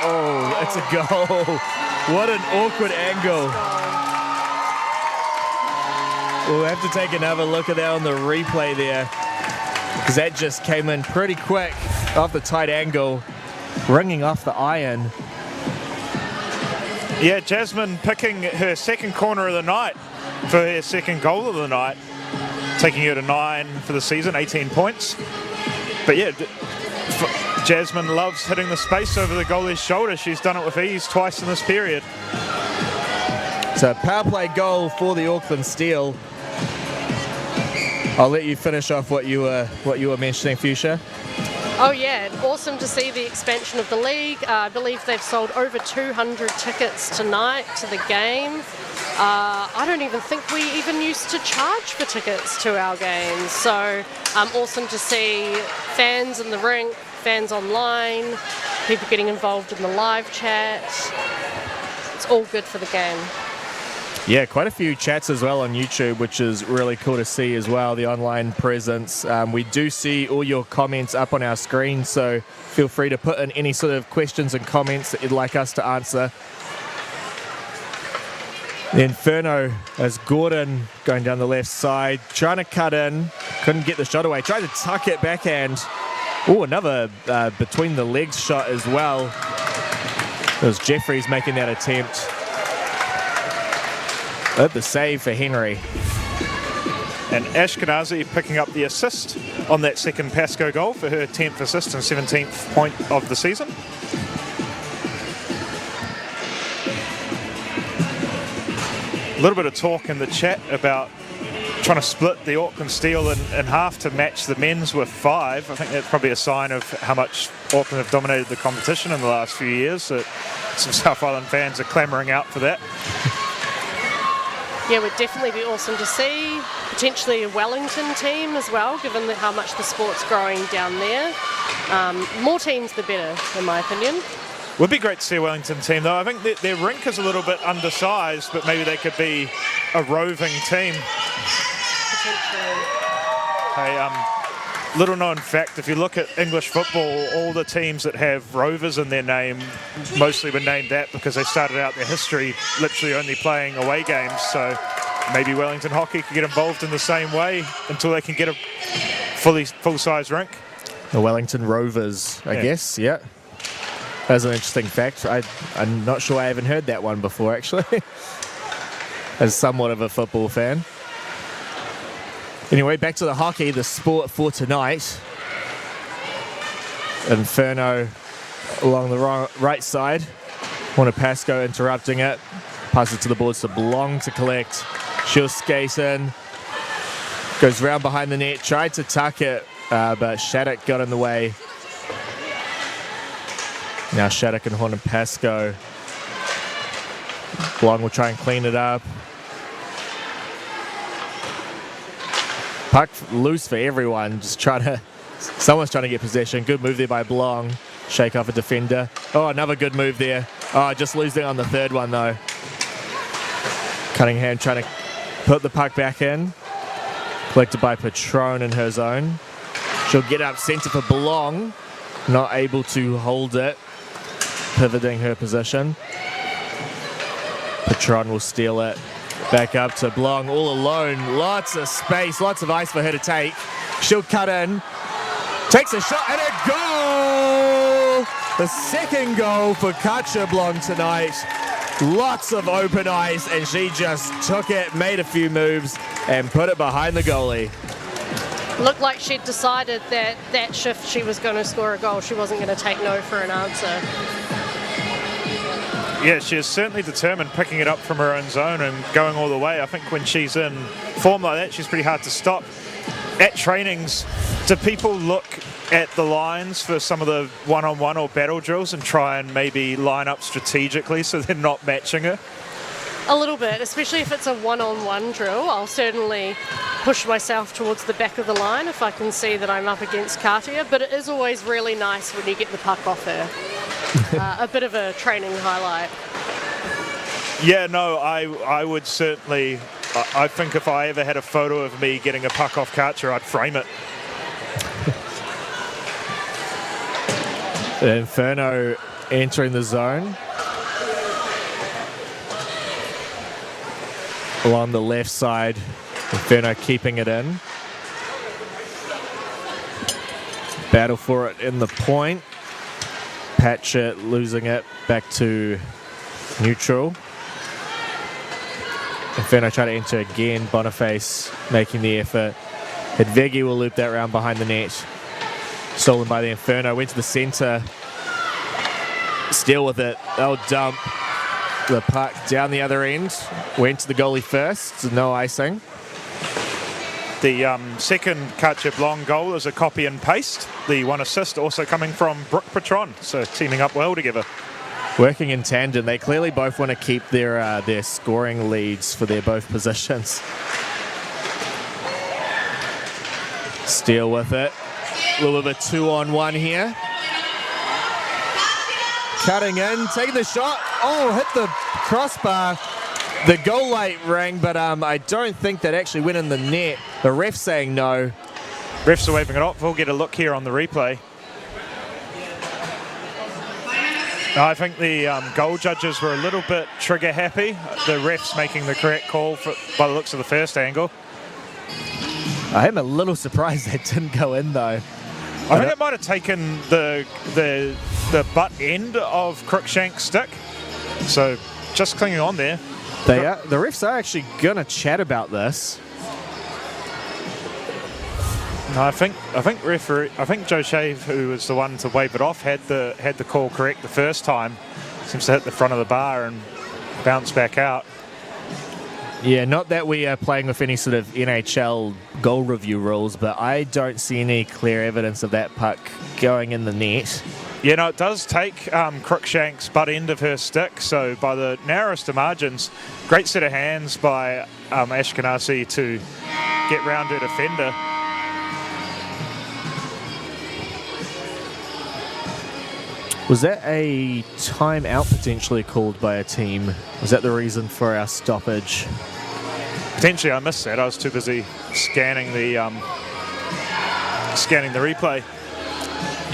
Oh, it's a goal. What an awkward angle. We'll have to take another look at that on the replay there, because that just came in pretty quick off the tight angle, ringing off the iron. Yeah, Jasmine picking her second corner of the night for her second goal of the night, taking her to 9 for the season, 18 points. But yeah, Jasmine loves hitting the space over the goalie's shoulder. She's done it with ease twice in this period. So power play goal for the Auckland Steel. I'll let you finish off what you were mentioning, Fuchsia. Oh yeah, awesome to see the expansion of the league. I believe they've sold over 200 tickets tonight to the game. I don't even think we even used to charge for tickets to our games. So awesome to see fans in the rink, fans online, people getting involved in the live chat. It's all good for the game. Yeah, quite a few chats as well on YouTube, which is really cool to see as well, the online presence. We do see all your comments up on our screen, so feel free to put in any sort of questions and comments that you'd like us to answer. The Inferno as Gordon going down the left side, trying to cut in, couldn't get the shot away, tried to tuck it backhand. Oh, another between the legs shot as well. It was Jeffries making that attempt. But the save for Henry. And Ashkenazi picking up the assist on that second Pascoe goal for her 10th assist and 17th point of the season. A little bit of talk in the chat about trying to split the Auckland Steel in half to match the men's with 5. I think that's probably a sign of how much Auckland have dominated the competition in the last few years. So some South Island fans are clamouring out for that. Yeah, would definitely be awesome to see. Potentially a Wellington team as well, given how much the sport's growing down there. More teams, the better, in my opinion. Would be great to see a Wellington team, though. I think their rink is a little bit undersized, but maybe they could be a roving team. Potentially. Hey, little known fact, if you look at English football, all the teams that have Rovers in their name mostly were named that because they started out their history literally only playing away games. So maybe Wellington Hockey could get involved in the same way until they can get a full-size rink. The Wellington Rovers, I guess, yeah. That's an interesting fact. I'm not sure I haven't heard that one before, actually, as somewhat of a football fan. Anyway, back to the hockey, the sport for tonight. Inferno along the right side. Pascoe interrupting it. Passes to the boards to Blong to collect. She'll skate in. Goes round behind the net. Tried to tuck it, but Shattuck got in the way. Now Shattuck and Pascoe. Blong will try and clean it up. Puck loose for everyone, someone's trying to get possession. Good move there by Blong. Shake off a defender. Oh, another good move there. Oh, just losing on the third one though. Cunningham trying to put the puck back in. Collected by Patron in her zone. She'll get up centre for Blong. Not able to hold it. pivoting her position. Patron will steal it. Back up to Blong, all alone. Lots of space, lots of ice for her to take. She'll cut in. Takes a shot and a goal! The second goal for Katja Blong tonight. Lots of open ice, and she just took it, made a few moves, and put it behind the goalie. Looked like she'd decided that that shift she was going to score a goal. She wasn't going to take no for an answer. Yeah, she is certainly determined, picking it up from her own zone and going all the way. I think when she's in form like that, she's pretty hard to stop. At trainings, do people look at the lines for some of the one-on-one or battle drills and try and maybe line up strategically so they're not matching her? A little bit, especially if it's a one-on-one drill. I'll certainly push myself towards the back of the line if I can see that I'm up against Katia, but it is always really nice when you get the puck off her. A bit of a training highlight. Yeah, no, I would certainly... I think if I ever had a photo of me getting a puck off Katia, I'd frame it. Inferno entering the zone. Along the left side, Inferno keeping it in. Battle for it in the point. Patchett losing it back to neutral. Inferno trying to enter again. Boniface making the effort. Hedvegi will loop that round behind the net. Stolen by the Inferno. Went to the centre. Still with it. They'll dump the puck down the other end. Went to the goalie first. No icing. The second Katja Blong goal is a copy and paste. The one assist also coming from Brooke Patron. So teaming up well together. Working in tandem. They clearly both want to keep their scoring leads for their both positions. Steele with it. A little bit of a 2-on-1 here. Cutting in, taking the shot. Oh, hit the crossbar. The goal light rang, but I don't think that actually went in the net. The ref saying no. Refs are waving it off. We'll get a look here on the replay. I think the goal judges were a little bit trigger happy. The refs making the correct call by the looks of the first angle. I am a little surprised that didn't go in though. I think it might have taken the butt end of Cruikshank's stick. So just clinging on there. The refs are actually going to chat about this. No, I think Joe Shave, who was the one to wave it off, had the call correct the first time. Seems to hit the front of the bar and bounce back out. Yeah, not that we are playing with any sort of NHL goal review rules, but I don't see any clear evidence of that puck going in the net. Yeah, no, it does take Cruikshank's butt end of her stick, so by the narrowest of margins, great set of hands by Ashkenazi to get round her defender. Was that a timeout potentially called by a team? Was that the reason for our stoppage? Potentially, I missed that. I was too busy scanning the replay.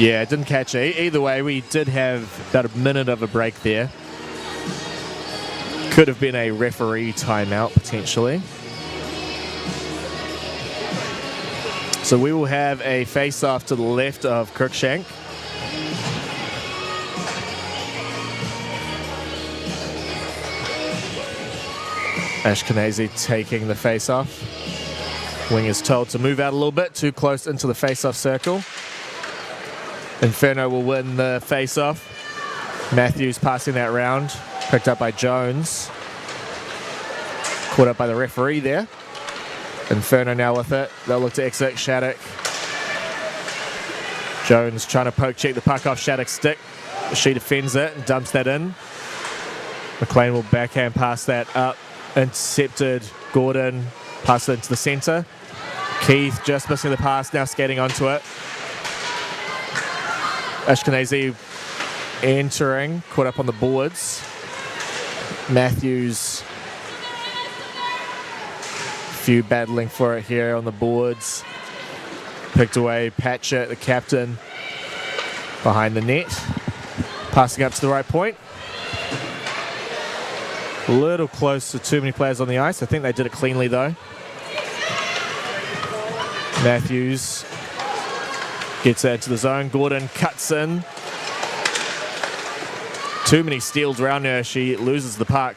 Yeah, didn't catch it. Either way, we did have about a minute of a break there. Could have been a referee timeout potentially. So we will have a face-off to the left of Cruikshank. Ashkenazi taking the face-off. Wing is told to move out a little bit, too close into the face-off circle. Inferno will win the face-off. Matthews passing that round, picked up by Jones. Caught up by the referee there. Inferno now with it. They'll look to exit Shattuck. Jones trying to poke check the puck off Shattuck's stick. She defends it and dumps that in. McLean will backhand pass that up. Intercepted. Gordon passed it into the centre. Keith just missing the pass, now skating onto it. Ashkenazi entering, caught up on the boards. Matthews, few battling for it here on the boards. Picked away Patchett, the captain, behind the net. Passing up to the right point. A little close to too many players on the ice. I think they did it cleanly though. Matthews gets that to the zone. Gordon cuts in. Too many steals around her. She loses the puck.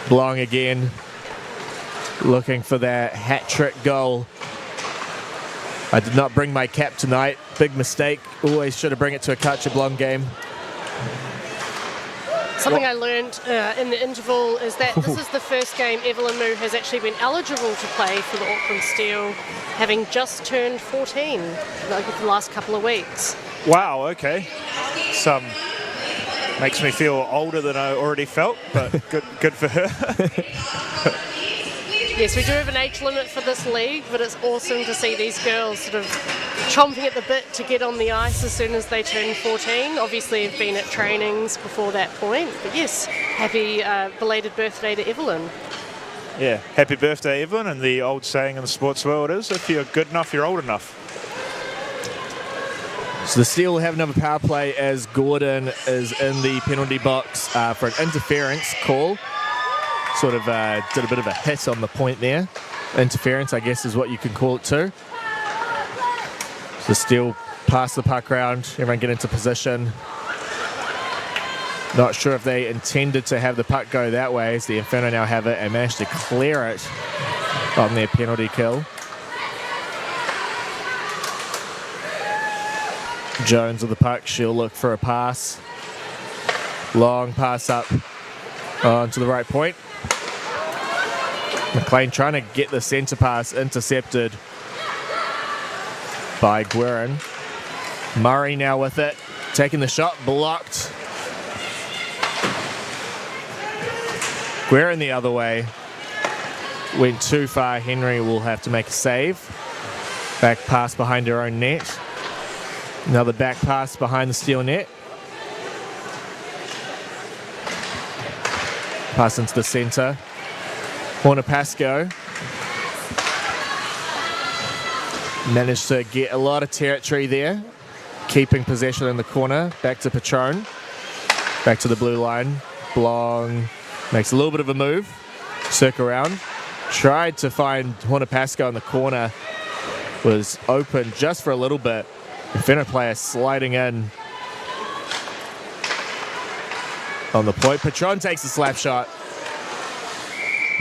Blong again. Looking for that hat-trick goal. I did not bring my cap tonight. Big mistake. Always should have bring it to a Kacha Blong game. Something I learned in the interval is that this is the first game Evelyn Moo has actually been eligible to play for the Auckland Steel, having just turned 14 the last couple of weeks. Wow, okay. Some makes me feel older than I already felt, but good for her. Yes, we do have an age limit for this league, but it's awesome to see these girls sort of chomping at the bit to get on the ice as soon as they turn 14. Obviously, have been at trainings before that point. But yes, happy belated birthday to Evelyn. Yeah, happy birthday, Evelyn. And the old saying in the sports world is, if you're good enough, you're old enough. So the Steel will have another power play as Gordon is in the penalty box for an interference call. Sort of did a bit of a hit on the point there. Interference, I guess, is what you can call it too. So Steel pass the puck around, everyone get into position. Not sure if they intended to have the puck go that way, as the Inferno now have it and managed to clear it on their penalty kill. Jones with the puck, she'll look for a pass. Long pass up onto the right point. McLean trying to get the centre pass intercepted by Guerin. Murray now with it, taking the shot, blocked. Guerin the other way. Went too far, Henry will have to make a save. Back pass behind her own net. Another back pass behind the Steel net. Pass into the centre. Horner Pascoe managed to get a lot of territory there, keeping possession in the corner. Back to Patron, back to the blue line. Blong makes a little bit of a move, circle around, tried to find Horner Pascoe in the corner, was open just for a little bit. Inferno player sliding in on the point. Patron takes a slap shot.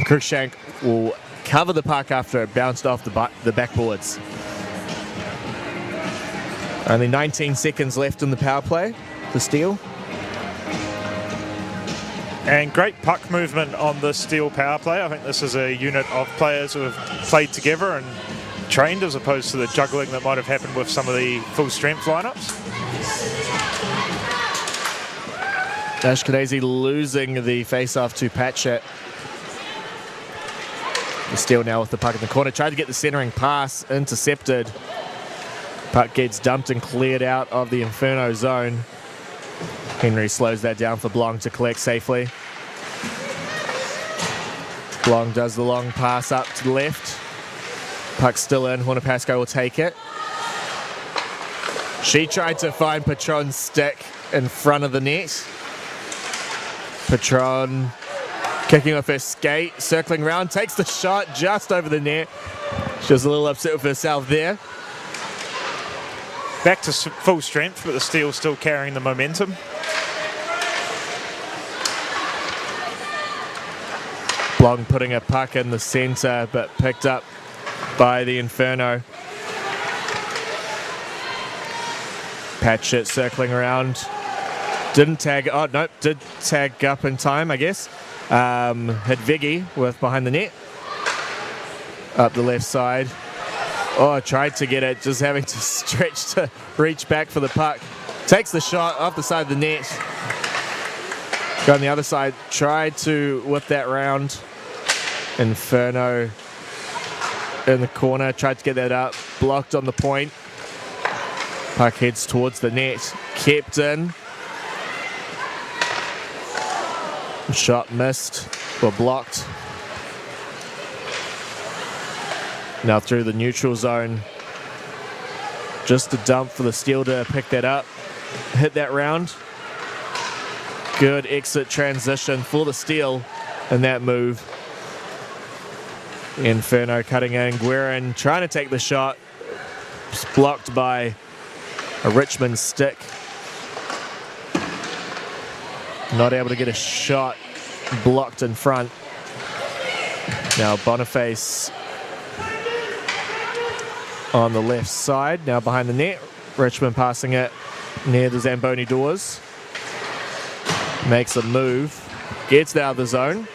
Cruikshank will cover the puck after it bounced off the backboards. Only 19 seconds left in the power play for Steel. And great puck movement on the Steel power play. I think this is a unit of players who have played together and trained, as opposed to the juggling that might have happened with some of the full strength lineups. Ashkenazi losing the face-off to Patchett. Steel now with the puck in the corner. Tried to get the centering pass, intercepted. Puck gets dumped and cleared out of the Inferno zone. Henry slows that down for Blong to collect safely. Blong does the long pass up to the left. Puck still in. Horner Pascoe will take it. She tried to find Patron's stick in front of the net. Patron kicking off her skate, circling around, takes the shot just over the net. She was a little upset with herself there. Back to full strength, but the Steel still carrying the momentum. Blong putting a puck in the centre, but picked up by the Inferno. Patchett circling around. Didn't tag, oh no, did tag up in time, I guess. Hit Viggy with behind the net. Up the left side. Oh, tried to get it, just having to stretch to reach back for the puck. Takes the shot off the side of the net. Go on the other side, tried to whip that round. Inferno in the corner, tried to get that up. Blocked on the point. Puck heads towards the net. Kept in. Shot missed, or blocked. Now through the neutral zone. Just a dump for the Steel to pick that up. hit that round. Good exit transition for the steal in that move. Inferno cutting in. Guerin trying to take the shot. It's blocked by a Richmond stick. Not able to get a shot. Blocked in front. Now Boniface on the left side. Now behind the net. Richmond passing it near the Zamboni doors. Makes a move. Gets out of the zone.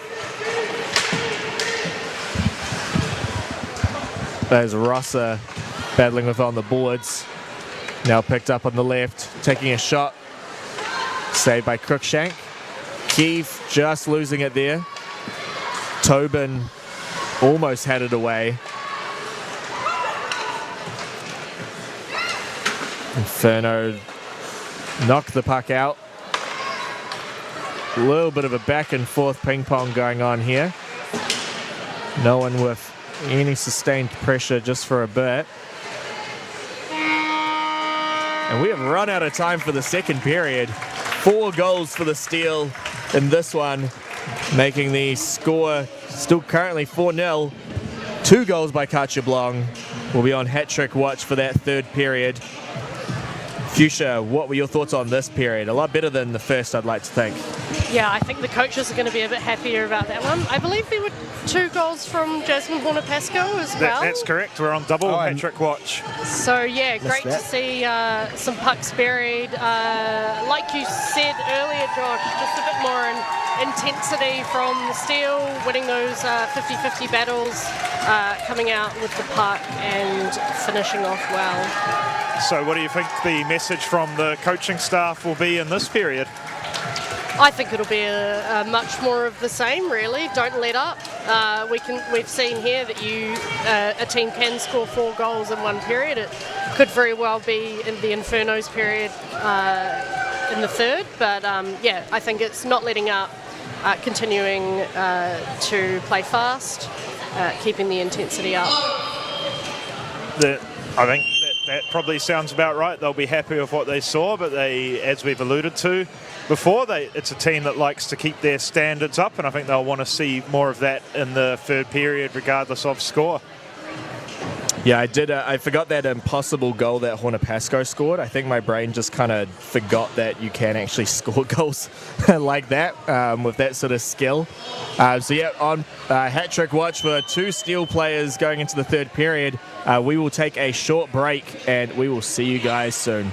There's Rosser battling with on the boards. Now picked up on the left. Taking a shot. Saved by Cruikshank. Keefe just losing it there. Tobin almost had it away. Inferno knocked the puck out. A little bit of a back and forth ping pong going on here. No one with any sustained pressure just for a bit. And we have run out of time for the second period. 4 goals for the Steel in this one, making the score still currently 4-0. 2 goals by Kachablong. We'll be on hat-trick watch for that third period. Fuchsia, what were your thoughts on this period? A lot better than the first, I'd like to think. Yeah, I think the coaches are going to be a bit happier about that one. I believe there were 2 goals from Jasmine Horner-Pascoe as well. That's correct. We're on double hat-trick watch. So, yeah, great to see some pucks buried. Like you said earlier, Josh, just a bit more intensity from the Steel, winning those 50-50 battles, coming out with the puck and finishing off well. So what do you think the message from the coaching staff will be in this period? I think it'll be a much more of the same, really. Don't let up. We've seen here that a team can score 4 goals in one period. It could very well be in the Inferno's period in the third, but yeah, I think it's not letting up, continuing to play fast, keeping the intensity up. I think that probably sounds about right. They'll be happy with what they saw, but they, as we've alluded to before, it's a team that likes to keep their standards up, and I think they'll want to see more of that in the third period, regardless of score. Yeah, I forgot that impossible goal that Horner-Pascoe scored. I think my brain just kind of forgot that you can actually score goals like that with that sort of skill. So yeah, on hat-trick watch for 2 Steel players going into the third period. We will take a short break and we will see you guys soon.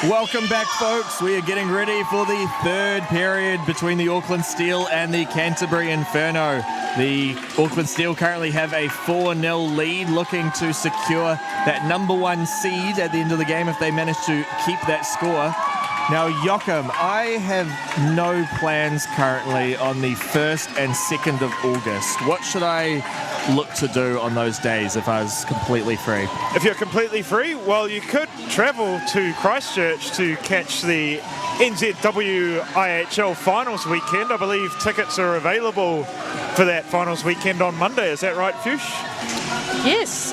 Welcome back, folks. We are getting ready for the third period between the Auckland Steel and the Canterbury Inferno. The Auckland Steel currently have a 4-0 lead, looking to secure that number 1 seed at the end of the game if they manage to keep that score. Now, Joachim, I have no plans currently on the 1st and 2nd of August. What should I look to do on those days if I was completely free? If you're completely free, well, you could travel to Christchurch to catch the NZWIHL finals weekend. I believe tickets are available for that finals weekend on Monday. Is that right, Fuchs? Yes,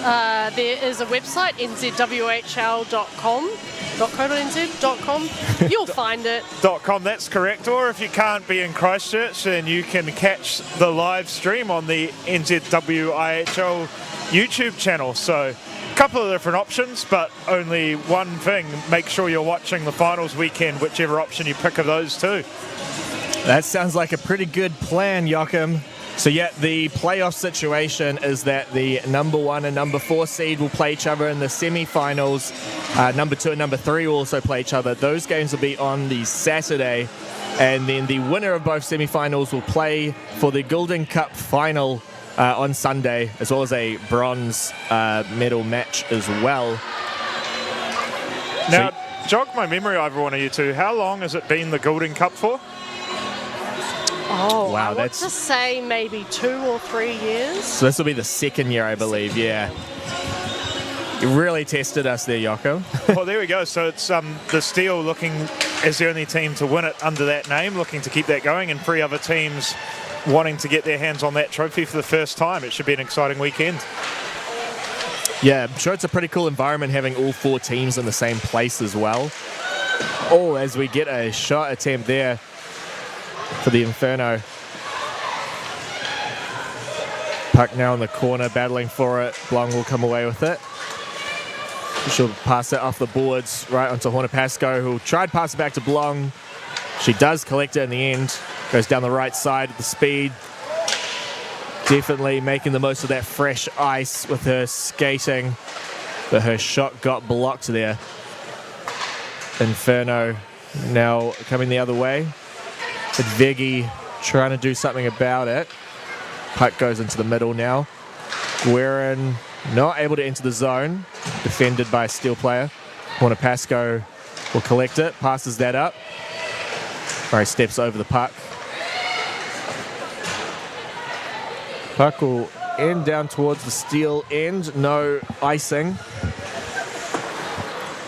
there is a website, nzwihl.com.co.nz.com. You'll find it. .com, that's correct. Or if you can't be in Christchurch, then you can catch the live stream on the NZWIHL YouTube channel. So a couple of different options, but only one thing. Make sure you're watching the finals weekend, whichever option you pick of those two. That sounds like a pretty good plan, Joachim. So yeah, the playoff situation is that the number 1 and number 4 seed will play each other in the semi-finals. Number 2 and number 3 will also play each other. Those games will be on the Saturday. And then the winner of both semi-finals will play for the Golden Cup final on Sunday, as well as a bronze medal match as well. Now, jog my memory over one of you two. How long has it been the Golden Cup for? Oh, wow, I would just say maybe 2 or 3 years. So this will be the 2nd year, I believe, yeah. You really tested us there, Joachim. Well, there we go. So it's the Steel looking as the only team to win it under that name, looking to keep that going, and 3 other teams wanting to get their hands on that trophy for the first time. It should be an exciting weekend. Yeah, I'm sure it's a pretty cool environment having all 4 teams in the same place as well. Oh, as we get a shot attempt there for the Inferno. Puck now in the corner, battling for it. Blong will come away with it. She'll pass it off the boards right onto Hornapasco, who tried to pass it back to Blong. She does collect it in the end. Goes down the right side with the speed. Definitely making the most of that fresh ice with her skating. But her shot got blocked there. Inferno now coming the other way. But Veggie trying to do something about it. Puck goes into the middle now. Guerin not able to enter the zone. Defended by a Steel player. Hornapasco will collect it. Passes that up. Murray steps over the puck. Puck will end down towards the Steel end. No icing.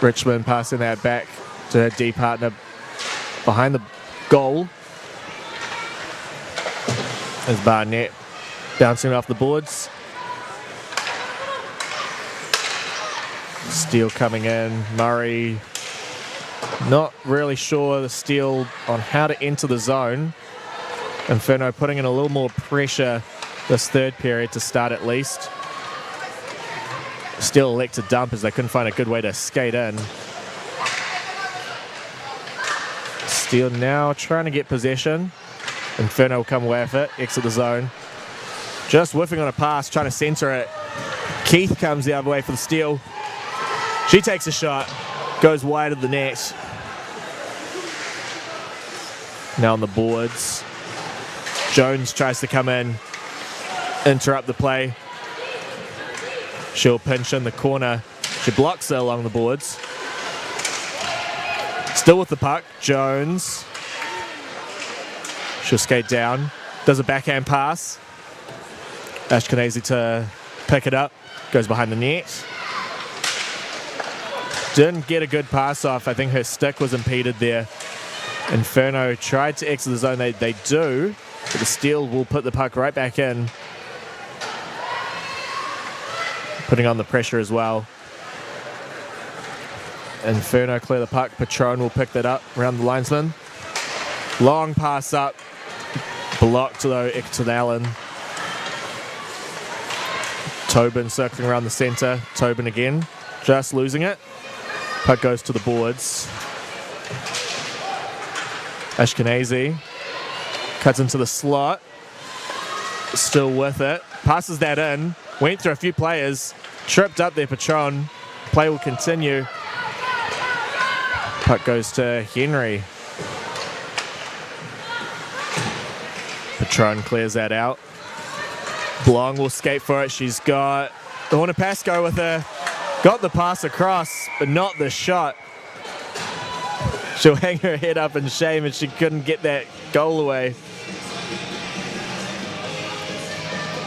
Richmond passing that back to her D partner behind the goal. As Barnett bouncing off the boards. Steel coming in. Murray not really sure the Steel on how to enter the zone. Inferno putting in a little more pressure this third period to start at least. Steel elect to dump as they couldn't find a good way to skate in. Steel now trying to get possession. Inferno will come away with it, exit the zone. Just whiffing on a pass, trying to centre it. Keith comes the other way for the Steel. She takes a shot, goes wide of the net. Now on the boards. Jones tries to come in, interrupt the play. She'll pinch in the corner. She blocks it along the boards. Still with the puck, Jones. She'll skate down, does a backhand pass. Ashkenazi to pick it up, goes behind the net. Didn't get a good pass off. I think her stick was impeded there. Inferno tried to exit the zone. They do, but the Steel will put the puck right back in. Putting on the pressure as well. Inferno clear the puck. Patron will pick that up around the linesman. Long pass up. Blocked though, Icton Allen. Tobin circling around the centre. Tobin again. Just losing it. Puck goes to the boards. Ashkenazi cuts into the slot. Still with it. Passes that in. Went through a few players. Tripped up their Patron. Play will continue. Puck goes to Henry. Patron clears that out. Blong will skate for it. She's got the Hornapasco with her. Got the pass across, but not the shot. She'll hang her head up in shame and she couldn't get that goal away.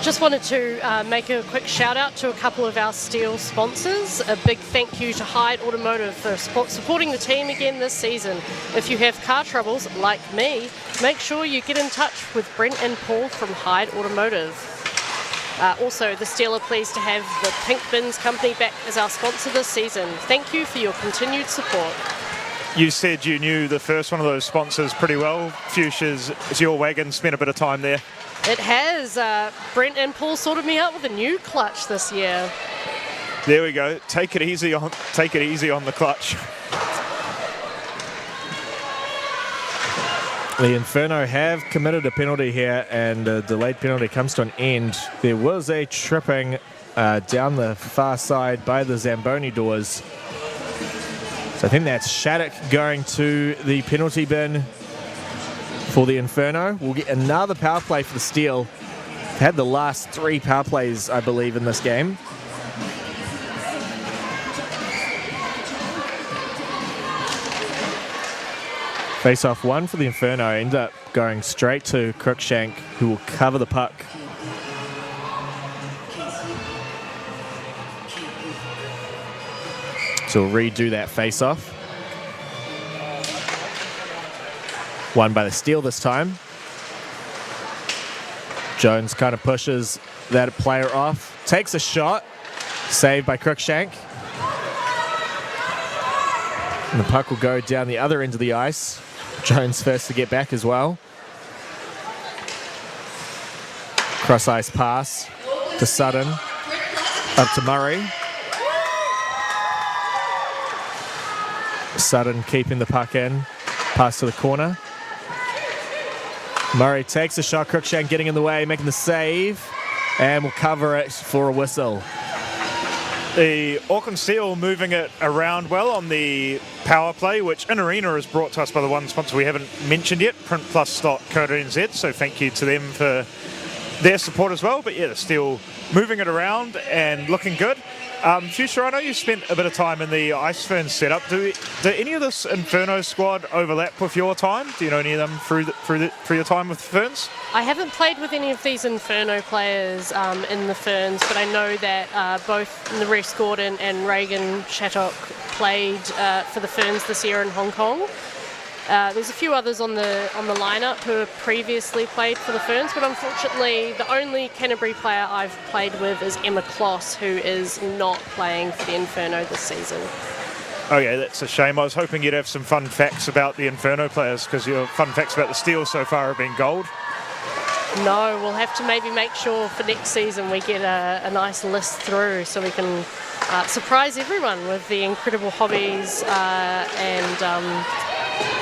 Just wanted to make a quick shout out to a couple of our steel sponsors. A big thank you to Hyde Automotive for supporting the team again this season. If you have car troubles like me, make sure you get in touch with Brent and Paul from Hyde Automotive. Also, the Steel are pleased to have the Pink Bins Company back as our sponsor this season. Thank you for your continued support. You said you knew the first one of those sponsors pretty well. Fuchsia's Your Wagon spent a bit of time there. It has. Brent and Paul sorted me out with a new clutch this year. There we go. Take it easy on the clutch. The Inferno have committed a penalty here, and a delayed penalty comes to an end. There was a tripping down the far side by the Zamboni doors. So I think that's Shattuck going to the penalty bin for the Inferno. We'll get another power play for the Steel. They've had the last 3 power plays, I believe, in this game. Face-off 1 for the Inferno. End up going straight to Crookshank, who will cover the puck. So we'll redo that face-off. Won by the Steel this time. Jones kind of pushes that player off. Takes a shot. Saved by Crookshank. And the puck will go down the other end of the ice. Jones first to get back as well. Cross ice pass to Sutton. Up to Murray. Sutton keeping the puck in. Pass to the corner. Murray takes a shot. Crookshank getting in the way, making the save. And will cover it for a whistle. The Auckland Steel moving it around well on the power play, which in arena is brought to us by the one sponsor we haven't mentioned yet, printplus.co.nz. So thank you to them for their support as well. But yeah, the Steel moving it around and looking good. Fuchsia, I know you spent a bit of time in the Ice Ferns setup. Do any of this Inferno squad overlap with your time? Do you know any of them through your time with the Ferns? I haven't played with any of these Inferno players in the Ferns, but I know that both Naresh Gordon and Reagan Shattock played for the Ferns this year in Hong Kong. There's a few others on the lineup who have previously played for the Ferns, but unfortunately the only Canterbury player I've played with is Emma Kloss, who is not playing for the Inferno this season. Okay, that's a shame. I was hoping you'd have some fun facts about the Inferno players, because your fun facts about the Steel so far have been gold. No, we'll have to maybe make sure for next season we get a nice list through so we can surprise everyone with the incredible hobbies and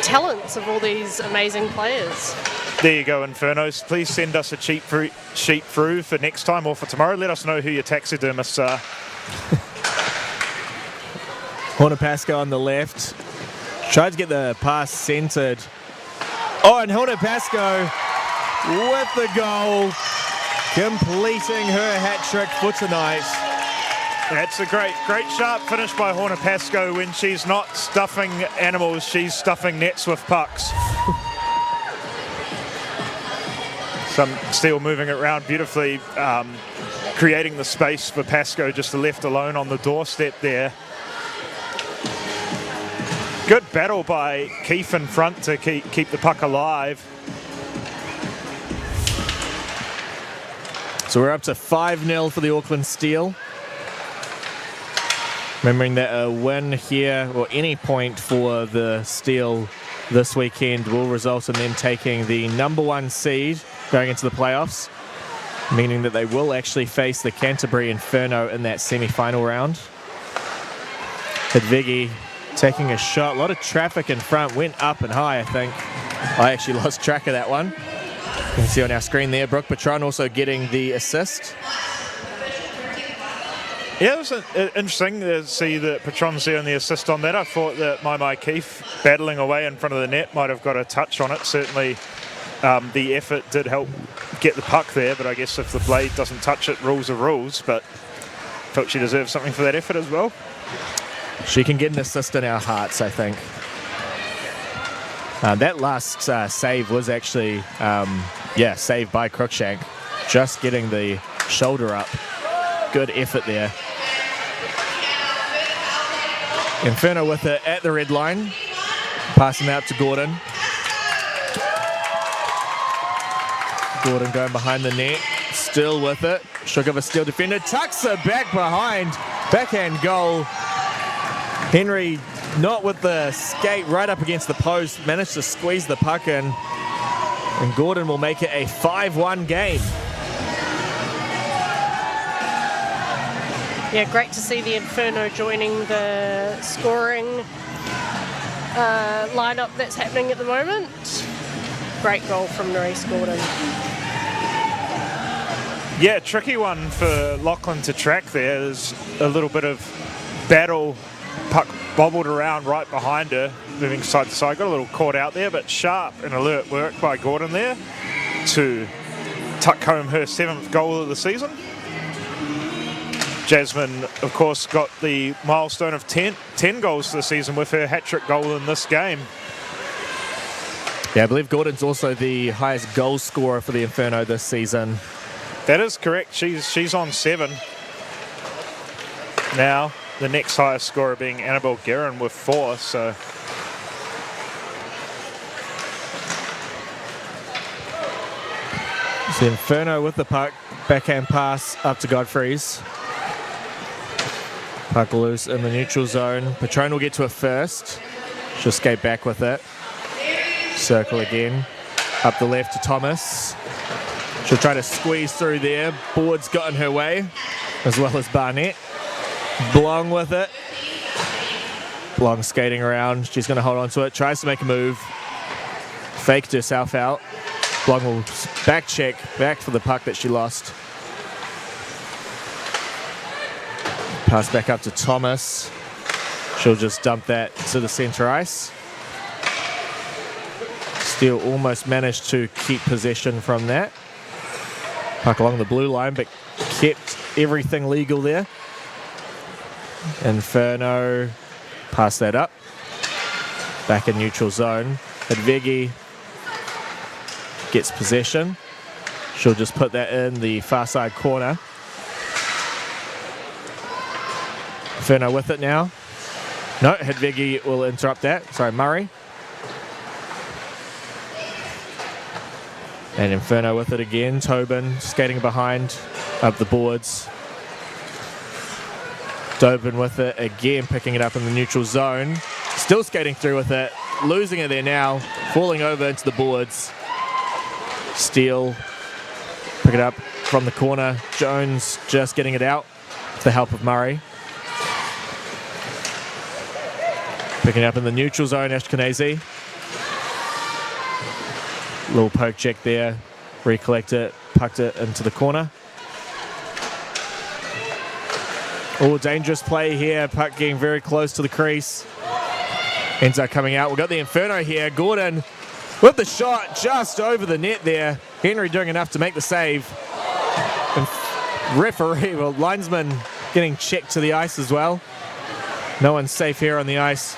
talents of all these amazing players. There you go, Infernos. Please send us a sheet through for next time or for tomorrow. Let us know who your taxidermists are. Hornapasco on the left. Tried to get the pass centered. Oh, and Hornapasco with the goal, completing her hat trick for tonight. That's a great sharp finish by Hornapasco. When she's not stuffing animals, she's stuffing nets with pucks. Some Steel moving it around beautifully, creating the space for Pasco, just left alone on the doorstep there. Good battle by Keefe in front to keep the puck alive. So we're up to 5-0 for the Auckland Steel. Remembering that a win here, or any point for the Steel this weekend, will result in them taking the #1 seed going into the playoffs, meaning that they will actually face the Canterbury Inferno in that semi-final round. Hedvigi taking a shot. A lot of traffic in front. Went up and high, I think. I actually lost track of that one. You can see on our screen there, Brooke Patron also getting the assist. Yeah, it was interesting to see that Patron's there and the assist on that. I thought that Mai Keith battling away in front of the net might have got a touch on it. Certainly the effort did help get the puck there, but I guess if the blade doesn't touch it, rules are rules. But felt she deserves something for that effort as well. She can get an assist in our hearts, I think. That last save was actually, saved by Cruikshank. Just getting the shoulder up. Good effort there. Inferno with it at the red line. Passing out to Gordon. Gordon going behind the net. Still with it. Should give a steal defender. Tucks it back behind. Backhand goal. Henry not with the skate right up against the post. Managed to squeeze the puck in. And Gordon will make it a 5-1 game. Yeah, great to see the Inferno joining the scoring lineup that's happening at the moment. Great goal from Nerese Gordon. Yeah, tricky one for Lachlan to track there. There's a little bit of battle, puck bobbled around right behind her, moving side to side. Got a little caught out there, but sharp and alert work by Gordon there to tuck home her 7th goal of the season. Jasmine, of course, got the milestone of 10 goals for the season with her hat-trick goal in this game. Yeah, I believe Gordon's also the highest goal scorer for the Inferno this season. That is correct. She's on 7. Now, the next highest scorer being Annabelle Guerin with 4, so... It's the Inferno with the puck. Backhand pass up to Godfreys. Puck loose in the neutral zone. Patron will get to it first. She'll skate back with it. Circle again. Up the left to Thomas. She'll try to squeeze through there. Board's got in her way, as well as Barnett. Blong with it. Blong skating around. She's going to hold on to it. Tries to make a move. Faked herself out. Blong will back check, back for the puck that she lost. Pass back up to Thomas. She'll just dump that to the centre ice. Steele almost managed to keep possession from that. Puck along the blue line, but kept everything legal there. Inferno pass that up. Back in neutral zone. Hedvegi gets possession. She'll just put that in the far side corner. Inferno with it now. No, Hedvegi will interrupt that. Sorry, Murray. And Inferno with it again. Tobin skating behind up the boards. Tobin with it again, picking it up in the neutral zone. Still skating through with it. Losing it there now. Falling over into the boards. Steele. Pick it up from the corner. Jones just getting it out with the help of Murray. Picking it up in the neutral zone, Ashkenazi. Little poke check there. Recollect it, pucked it into the corner. Oh, dangerous play here. Puck getting very close to the crease. Ends up coming out. We've got the Inferno here. Gordon with the shot just over the net there. Henry doing enough to make the save. And referee, well, linesman getting checked to the ice as well. No one's safe here on the ice.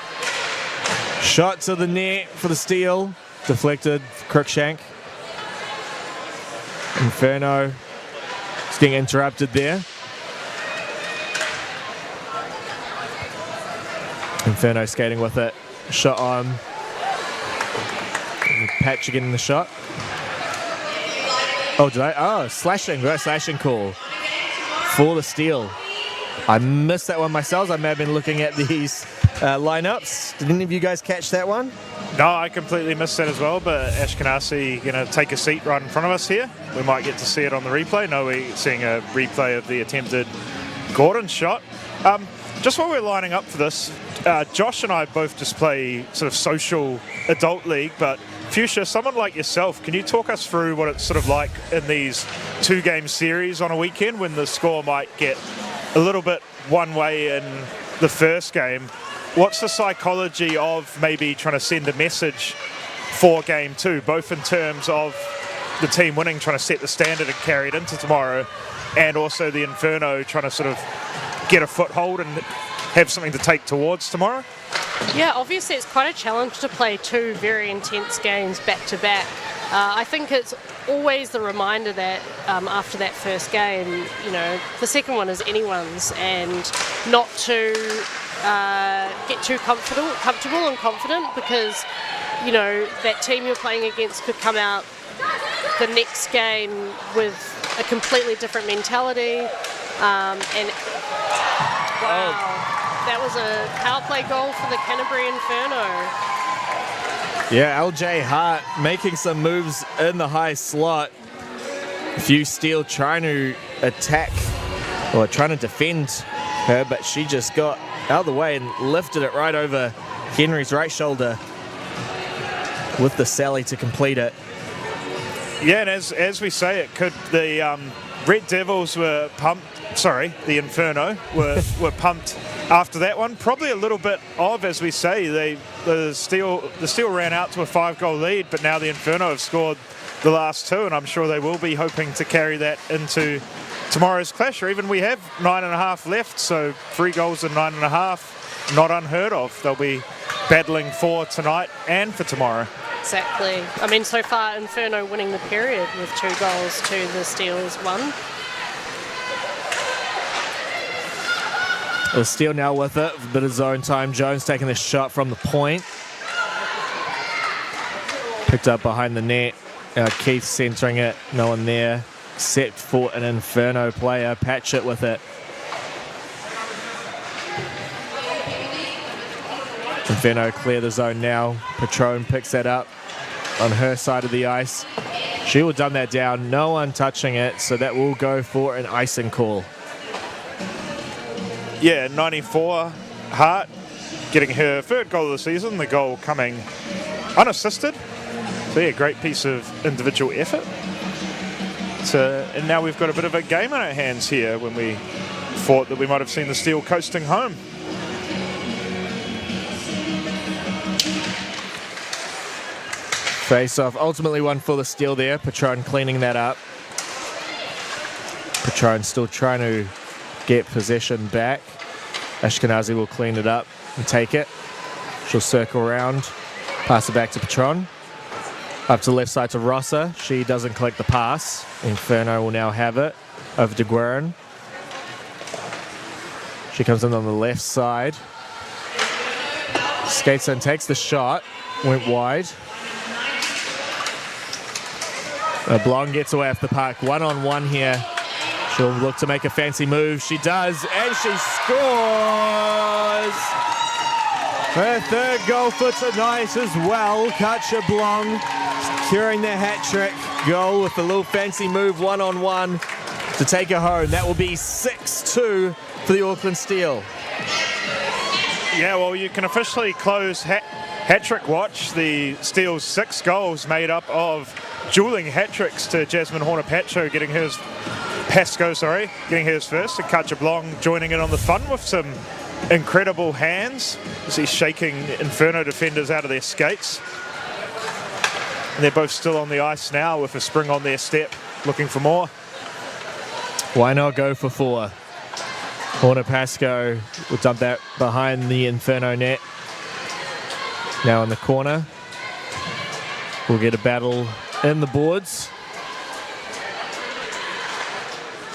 Shot to the net for the steal. Deflected, Cruikshank. Inferno is getting interrupted there. Inferno skating with it. Shot on. Patch again in the shot. Oh, did I? Oh, slashing. Reverse slashing call for the steal. I missed that one myself. I may have been looking at these lineups. Did any of you guys catch that one? No, I completely missed that as well, but Ashkenazi going to take a seat right in front of us here. We might get to see it on the replay. No, we're seeing a replay of the attempted Gordon shot. Just while we're lining up for this, Josh and I both just play sort of social adult league, but Fuchsia, someone like yourself, can you talk us through what it's sort of like in these 2-game series on a weekend when the score might get a little bit one way in the first game. What's the psychology of maybe trying to send a message for game 2, both in terms of the team winning, trying to set the standard and carry it into tomorrow, and also the Inferno trying to sort of get a foothold and have something to take towards tomorrow? Yeah, obviously it's quite a challenge to play 2 very intense games back to back. I think it's always the reminder that after that first game, the second one is anyone's, and not to get too comfortable and confident, because that team you're playing against could come out the next game with a completely different mentality. And wow, that was a power play goal for the Canterbury Inferno. Yeah, LJ Hart making some moves in the high slot. A few Steele trying to attack, or trying to defend her, but she just got out of the way and lifted it right over Henry's right shoulder with the Sally to complete it. Yeah, and as we say, it could, the Red Devils were pumped. Sorry, the Inferno were pumped after that one. Probably a little bit as we say, the Steel ran out to a 5-goal lead, but now the Inferno have scored the last 2, and I'm sure they will be hoping to carry that into tomorrow's clash. Or even we have 9.5 left, so 3 goals in 9.5, not unheard of. They'll be battling for tonight and for tomorrow. Exactly. I mean, so far Inferno winning the period with 2 goals to the Steel's 1. The Steele now with it, a bit of zone time. Jones taking the shot from the point. Picked up behind the net. Keith centering it, no one there. Set for an Inferno player. Patchett with it. Inferno clear the zone now. Patron picks that up on her side of the ice. She will dumb that down. No one touching it, so that will go for an icing call. Yeah, 94, Hart getting her 3rd goal of the season, the goal coming unassisted. So yeah, great piece of individual effort. And now we've got a bit of a game in our hands here, when we thought that we might have seen the Steel coasting home. Face off, ultimately one for the Steel there. Patron cleaning that up. Patron still trying to get possession back. Ashkenazi will clean it up and take it. She'll circle around, pass it back to Patron. Up to the left side to Rossa. She doesn't collect the pass. Inferno will now have it over to Guerin. She comes in on the left side. Skates in, takes the shot. Went wide. Blong gets away off the puck. 1-on-1 here. She'll look to make a fancy move. She does, and she scores! Her 3rd goal for tonight as well. Katja Blong securing the hat-trick goal with a little fancy move, 1-on-1 to take her home. That will be 6-2 for the Auckland Steel. Yeah, well, you can officially close hat-trick watch. The Steel's 6 goals made up of dueling hat-tricks to Jasmine Horner-Pacho getting hers first, and Katja Blong joining in on the fun with some incredible hands as he's shaking Inferno defenders out of their skates. And they're both still on the ice now with a spring on their step, looking for more. Why not go for 4? Horner-Pascoe will dump that behind the Inferno net. Now in the corner. We'll get a battle in the boards.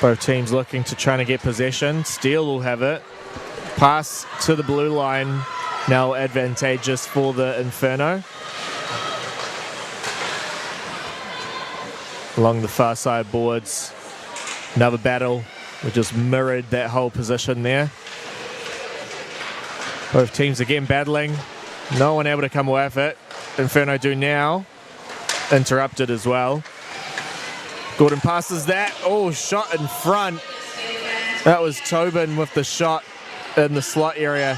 Both teams looking to try to get possession. Steele will have it. Pass to the blue line. Now advantageous for the Inferno. Along the far side boards. Another battle. We just mirrored that whole position there. Both teams again battling. No one able to come away with it. Inferno do now. Interrupted as well. Gordon passes that. Oh, shot in front. That was Tobin with the shot in the slot area.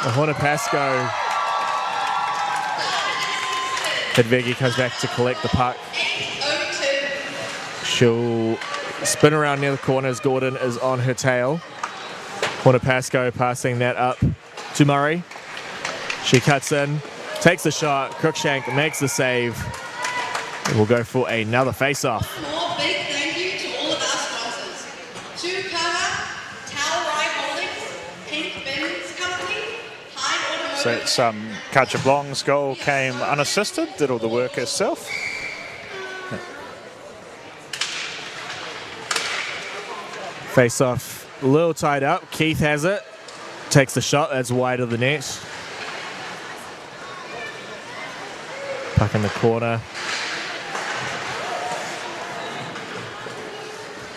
Horner-Pascoe. Hedvigi comes back to collect the puck. She'll spin around near the corners. Gordon is on her tail. Hornapasco passing that up to Murray. She cuts in, takes the shot. Cruikshank makes the save. And we'll go for another face-off. More big thank you to all of our sponsors. To Kaha, Talrai Holdings, Pink Bins Company, Hyde Automotive. So it's Kacha Blong's goal came unassisted, did all the work herself. Face-off a little tied up. Keith has it. Takes the shot. That's wide of the net. Puck in the corner.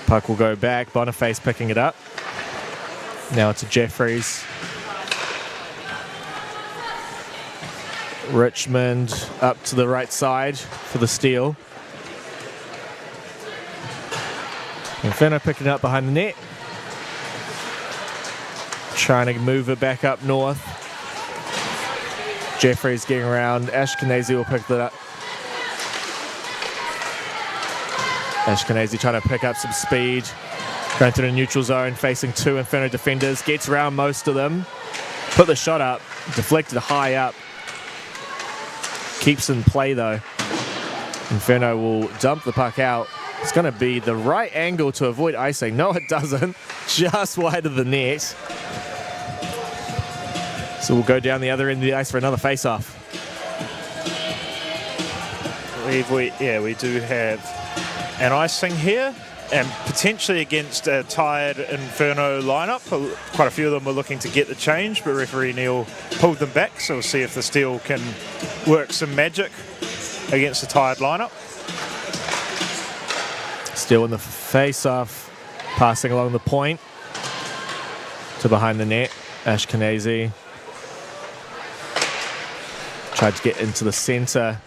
Puck will go back. Boniface picking it up. Now it's to Jeffries. Richmond up to the right side for the steal. Inferno picking it up behind the net. Trying to move it back up north. Jeffries getting around. Ashkenazi will pick that up. Ashkenazi trying to pick up some speed. Going through the neutral zone, facing two Inferno defenders. Gets around most of them. Put the shot up. Deflected high up. Keeps in play though. Inferno will dump the puck out. It's going to be the right angle to avoid icing. No, it doesn't. Just wide of the net. So we'll go down the other end of the ice for another face-off. We do have an icing here, and potentially against a tired Inferno lineup. Quite a few of them were looking to get the change, but referee Neil pulled them back, so we'll see if the steal can work some magic against the tired lineup. Still in the face-off, passing along the point to behind the net. Ashkenazi tried to get into the centre.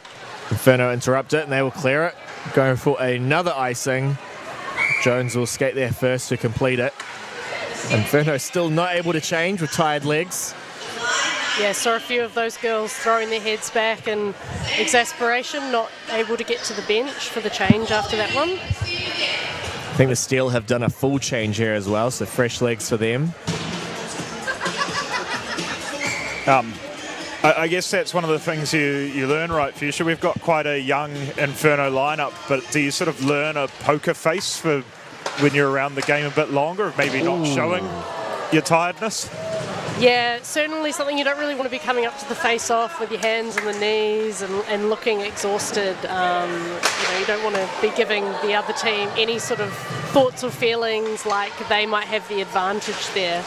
Inferno interrupt it and they will clear it. Going for another icing. Jones will skate there first to complete it. Inferno still not able to change with tired legs. Yeah, saw a few of those girls throwing their heads back in exasperation, not able to get to the bench for the change after that one. I think the Steel have done a full change here as well, so fresh legs for them. I guess that's one of the things you learn, right, Fuchsia? We've got quite a young Inferno lineup, but do you sort of learn a poker face for when you're around the game a bit longer, maybe not showing your tiredness? Yeah, certainly something you don't really want to be coming up to the face-off with your hands on the knees and looking exhausted. You don't want to be giving the other team any sort of thoughts or feelings like they might have the advantage there.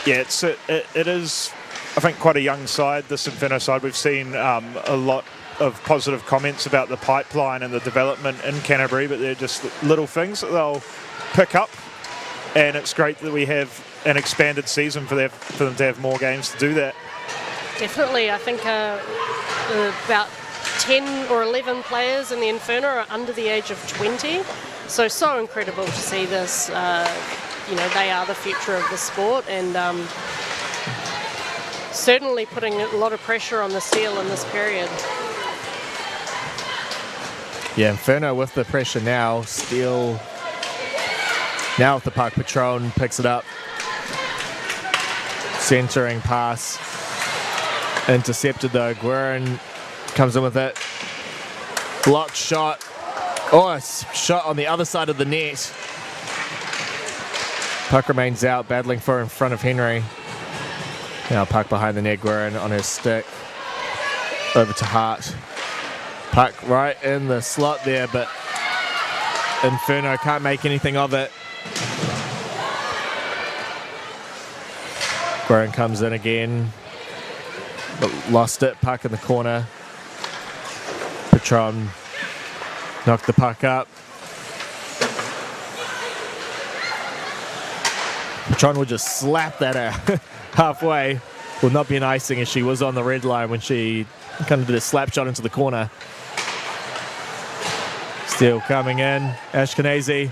Yeah, it is, I think, quite a young side, this Inferno side. We've seen a lot of positive comments about the pipeline and the development in Canterbury, but they're just little things that they'll pick up. And it's great that we have an expanded season for them to have more games to do that. Definitely. I think about 10 or 11 players in the Inferno are under the age of 20. So incredible to see this. They are the future of the sport, and certainly putting a lot of pressure on the Steel in this period. Yeah, Inferno with the pressure now. Steel now with the puck. Patron picks it up. Centering pass. Intercepted though. Guerin comes in with it. Blocked shot. Oh, a shot on the other side of the net. Puck remains out, battling for in front of Henry. Now puck behind the net, Guerin on his stick. Over to Hart. Puck right in the slot there, but Inferno can't make anything of it. Guerin comes in again, but lost it. Puck in the corner. Patron knocked the puck up. Patron will just slap that out halfway. Will not be an icing as she was on the red line when she kind of did a slap shot into the corner. Still coming in. Ashkenazi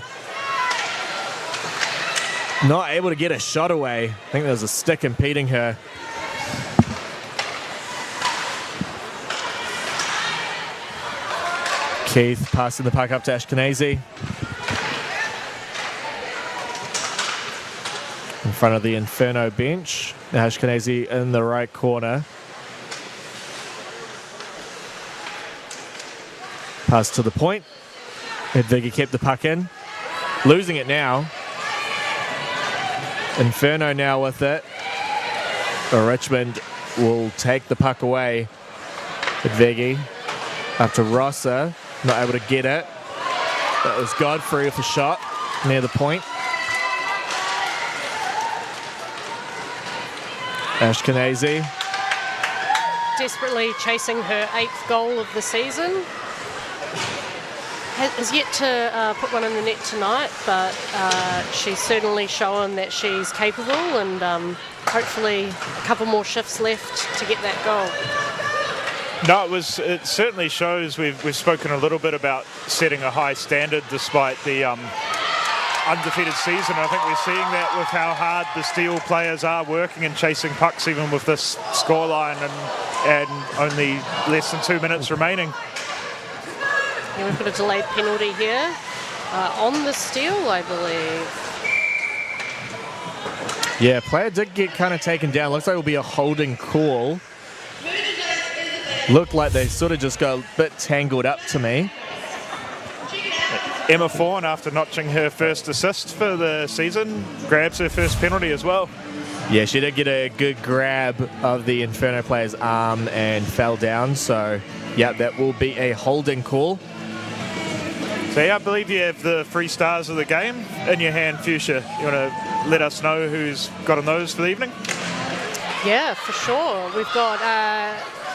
not able to get a shot away. I think there was a stick impeding her. Keith passing the puck up to Ashkenazi. In front of the Inferno bench. Now Ashkenazi in the right corner. Pass to the point. Hedvigi kept the puck in. Losing it now. Inferno now with it. Richmond will take the puck away. Hedvigi up to Rosser. Not able to get it. That was Godfrey with a shot near the point. Ashkenazi. Desperately chasing her 8th goal of the season. Has yet to put one in the net tonight, but she's certainly shown that she's capable, and hopefully a couple more shifts left to get that goal. No, it certainly shows. We've spoken a little bit about setting a high standard despite the undefeated season. I think we're seeing that with how hard the Steel players are working and chasing pucks even with this scoreline and only less than 2 minutes remaining. Yeah, we've got a delayed penalty here on the Steel, I believe. Yeah, player did get kind of taken down. Looks like it'll be a holding call. Looked like they sort of just got a bit tangled up to me. Emma Fawn, after notching her first assist for the season, grabs her first penalty as well. Yeah, she did get a good grab of the Inferno player's arm and fell down. So, yeah, that will be a holding call. So, yeah, I believe you have the 3 stars of the game in your hand, Fuchsia. You want to let us know who's gotten those for the evening? Yeah, for sure. We've got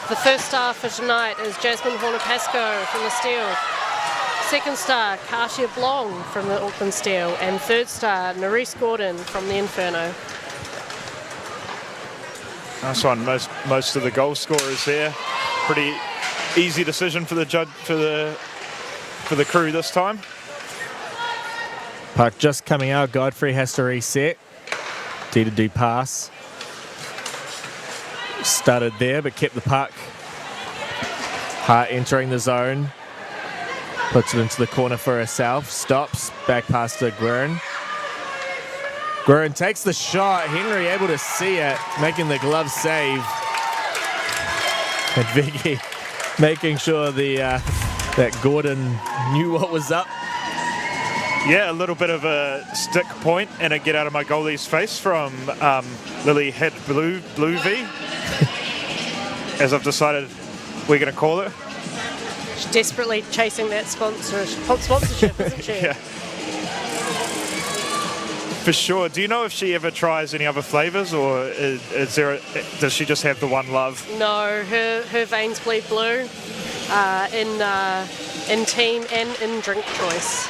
the first star for tonight is Jasmine Horner-Pascoe from the Steel. Second star, Kasia Blong from the Auckland Steel. And third star, Nerese Gordon from the Inferno. Nice one. Most of the goal scorers there. Pretty easy decision for the judge, for the crew this time. Puck just coming out. Godfrey has to reset. D-to-D pass. Started there, but kept the puck. Hart entering the zone. Puts it into the corner for herself. Stops. Back pass to Guerin. Guerin takes the shot. Henry able to see it, making the glove save. And Vicky making sure that Gordon knew what was up. Yeah, a little bit of a stick point and a get out of my goalie's face from Lily Head Blue V, as I've decided we're going to call it. She's desperately chasing that sponsorship, isn't she? Yeah. For sure. Do you know if she ever tries any other flavours, or does she just have the one love? No, her veins bleed blue in team and in drink choice.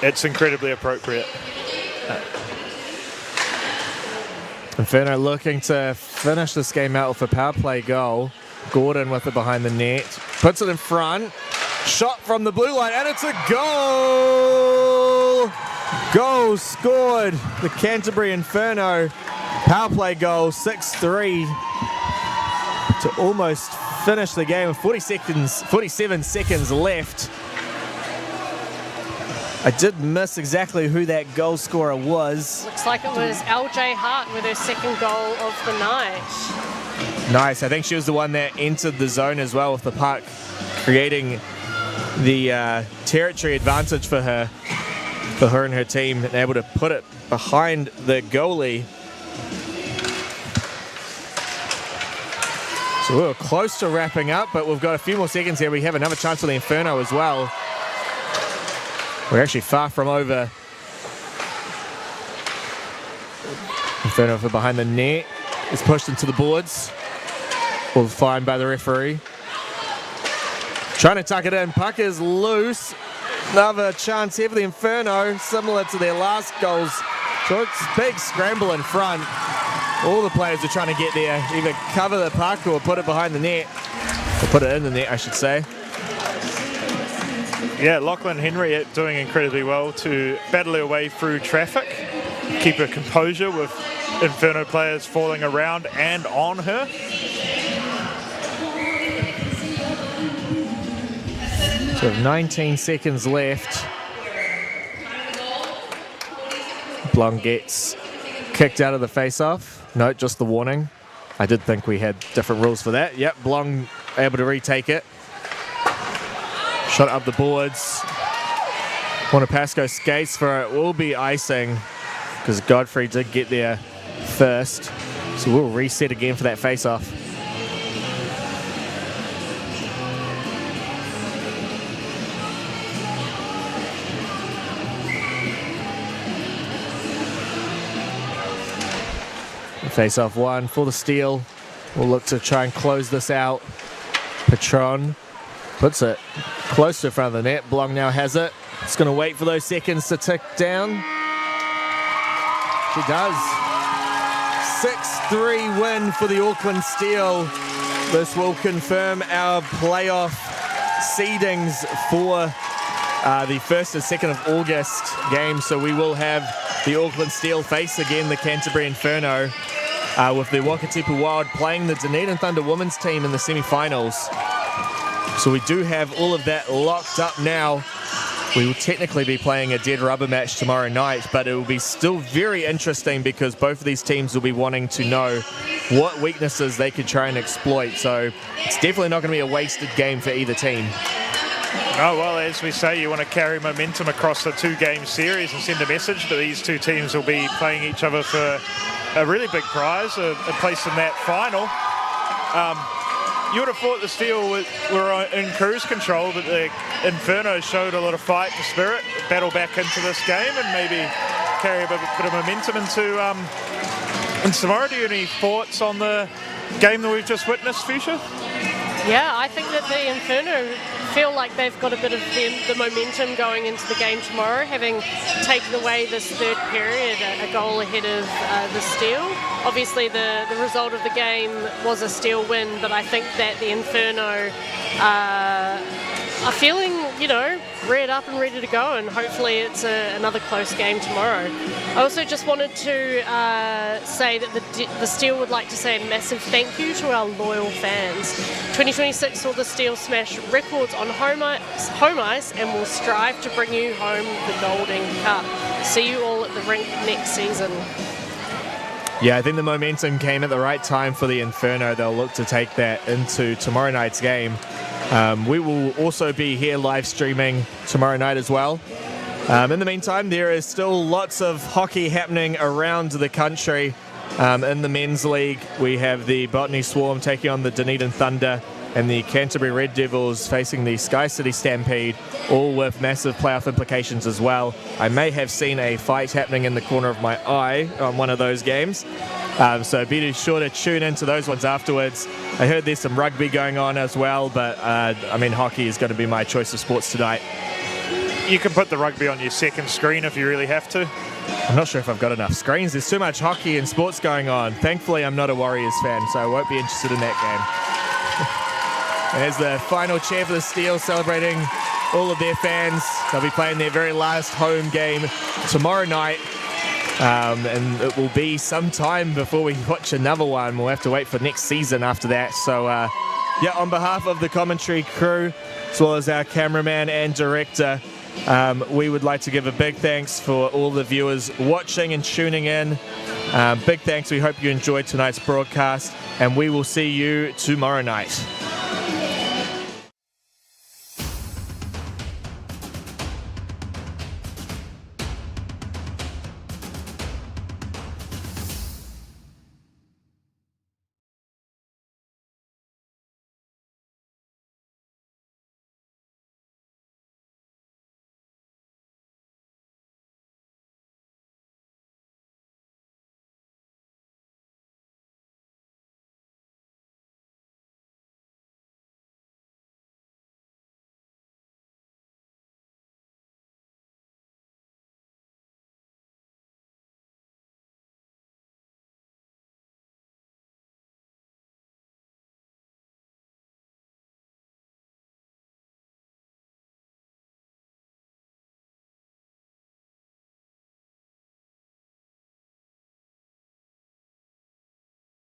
It's incredibly appropriate. Inferno looking to finish this game out with a power play goal. Gordon with it behind the net. Puts it in front. Shot from the blue line, and it's a goal! Goal scored. The Canterbury Inferno power play goal, 6-3, to almost finish the game with 47 seconds left. I did miss exactly who that goal scorer was. Looks like it was LJ Hart with her second goal of the night. Nice. I think she was the one that entered the zone as well with the puck, creating the territory advantage for her and her team, and able to put it behind the goalie. So we were close to wrapping up, but we've got a few more seconds here. We have another chance for the Inferno as well. We're actually far from over. Inferno for behind the net is pushed into the boards. All fine by the referee. Trying to tuck it in. Puck is loose. Another chance here for the Inferno, similar to their last goals. So it's a big scramble in front. All the players are trying to get there, either cover the puck or put it behind the net. Or put it in the net, I should say. Yeah, Lachlan Henry doing incredibly well to battle her way through traffic, keep her composure with Inferno players falling around and on her. So we have 19 seconds left. Blong gets kicked out of the face-off. No, just the warning. I did think we had different rules for that. Yep, Blong able to retake it. Shot up the boards. Hornapasco skates for it. Will be icing because Godfrey did get there first. So we'll reset again for that face-off. Face-off one for the steal. We'll look to try and close this out. Patron puts it close to the front of the net. Blong now has it. It's going to wait for those seconds to tick down. She does. 6-3 win for the Auckland Steel. This will confirm our playoff seedings for the 1st and 2nd of August games. So we will have the Auckland Steel face again the Canterbury Inferno, with the Wakatipu Wild playing the Dunedin Thunder women's team in the semi-finals. So we do have all of that locked up now. We will technically be playing a dead rubber match tomorrow night, but it will be still very interesting because both of these teams will be wanting to know what weaknesses they could try and exploit. So it's definitely not going to be a wasted game for either team. Oh, well, as we say, you want to carry momentum across the 2-game series and send a message that these two teams will be playing each other for a really big prize, a place in that final. You would have thought the Steel were in cruise control, but the Inferno showed a lot of fight and spirit, battle back into this game and maybe carry a bit of momentum into tomorrow. Do you have any thoughts on the game that we've just witnessed, Fuchsia? Yeah, I think that the Inferno feel like they've got a bit of the momentum going into the game tomorrow, having taken away this third period, a goal ahead of the Steel. Obviously, the result of the game was a Steel win, but I think that the Inferno are feeling, reared up and ready to go, and hopefully it's another close game tomorrow. I also just wanted to say that the Steel would like to say a massive thank you to our loyal fans. 2026 saw the Steel smash records on home ice and will strive to bring you home the Golden Cup. See you all at the rink next season. Yeah, I think the momentum came at the right time for the Inferno. They'll look to take that into tomorrow night's game. We will also be here live streaming tomorrow night as well. In the meantime, there is still lots of hockey happening around the country. In the men's league, we have the Botany Swarm taking on the Dunedin Thunder and the Canterbury Red Devils facing the Sky City Stampede, all with massive playoff implications as well. I may have seen a fight happening in the corner of my eye on one of those games. So be sure to tune into those ones afterwards. I heard there's some rugby going on as well, but hockey is going to be my choice of sports tonight. You can put the rugby on your second screen if you really have to. I'm not sure if I've got enough screens. There's too much hockey and sports going on. Thankfully, I'm not a Warriors fan, so I won't be interested in that game. There's the final cheer for the Steel, celebrating all of their fans. They'll be playing their very last home game tomorrow night. And it will be some time before we watch another one. We'll have to wait for next season after that. So, on behalf of the commentary crew, as well as our cameraman and director, we would like to give a big thanks for all the viewers watching and tuning in. Big thanks. We hope you enjoyed tonight's broadcast, and we will see you tomorrow night.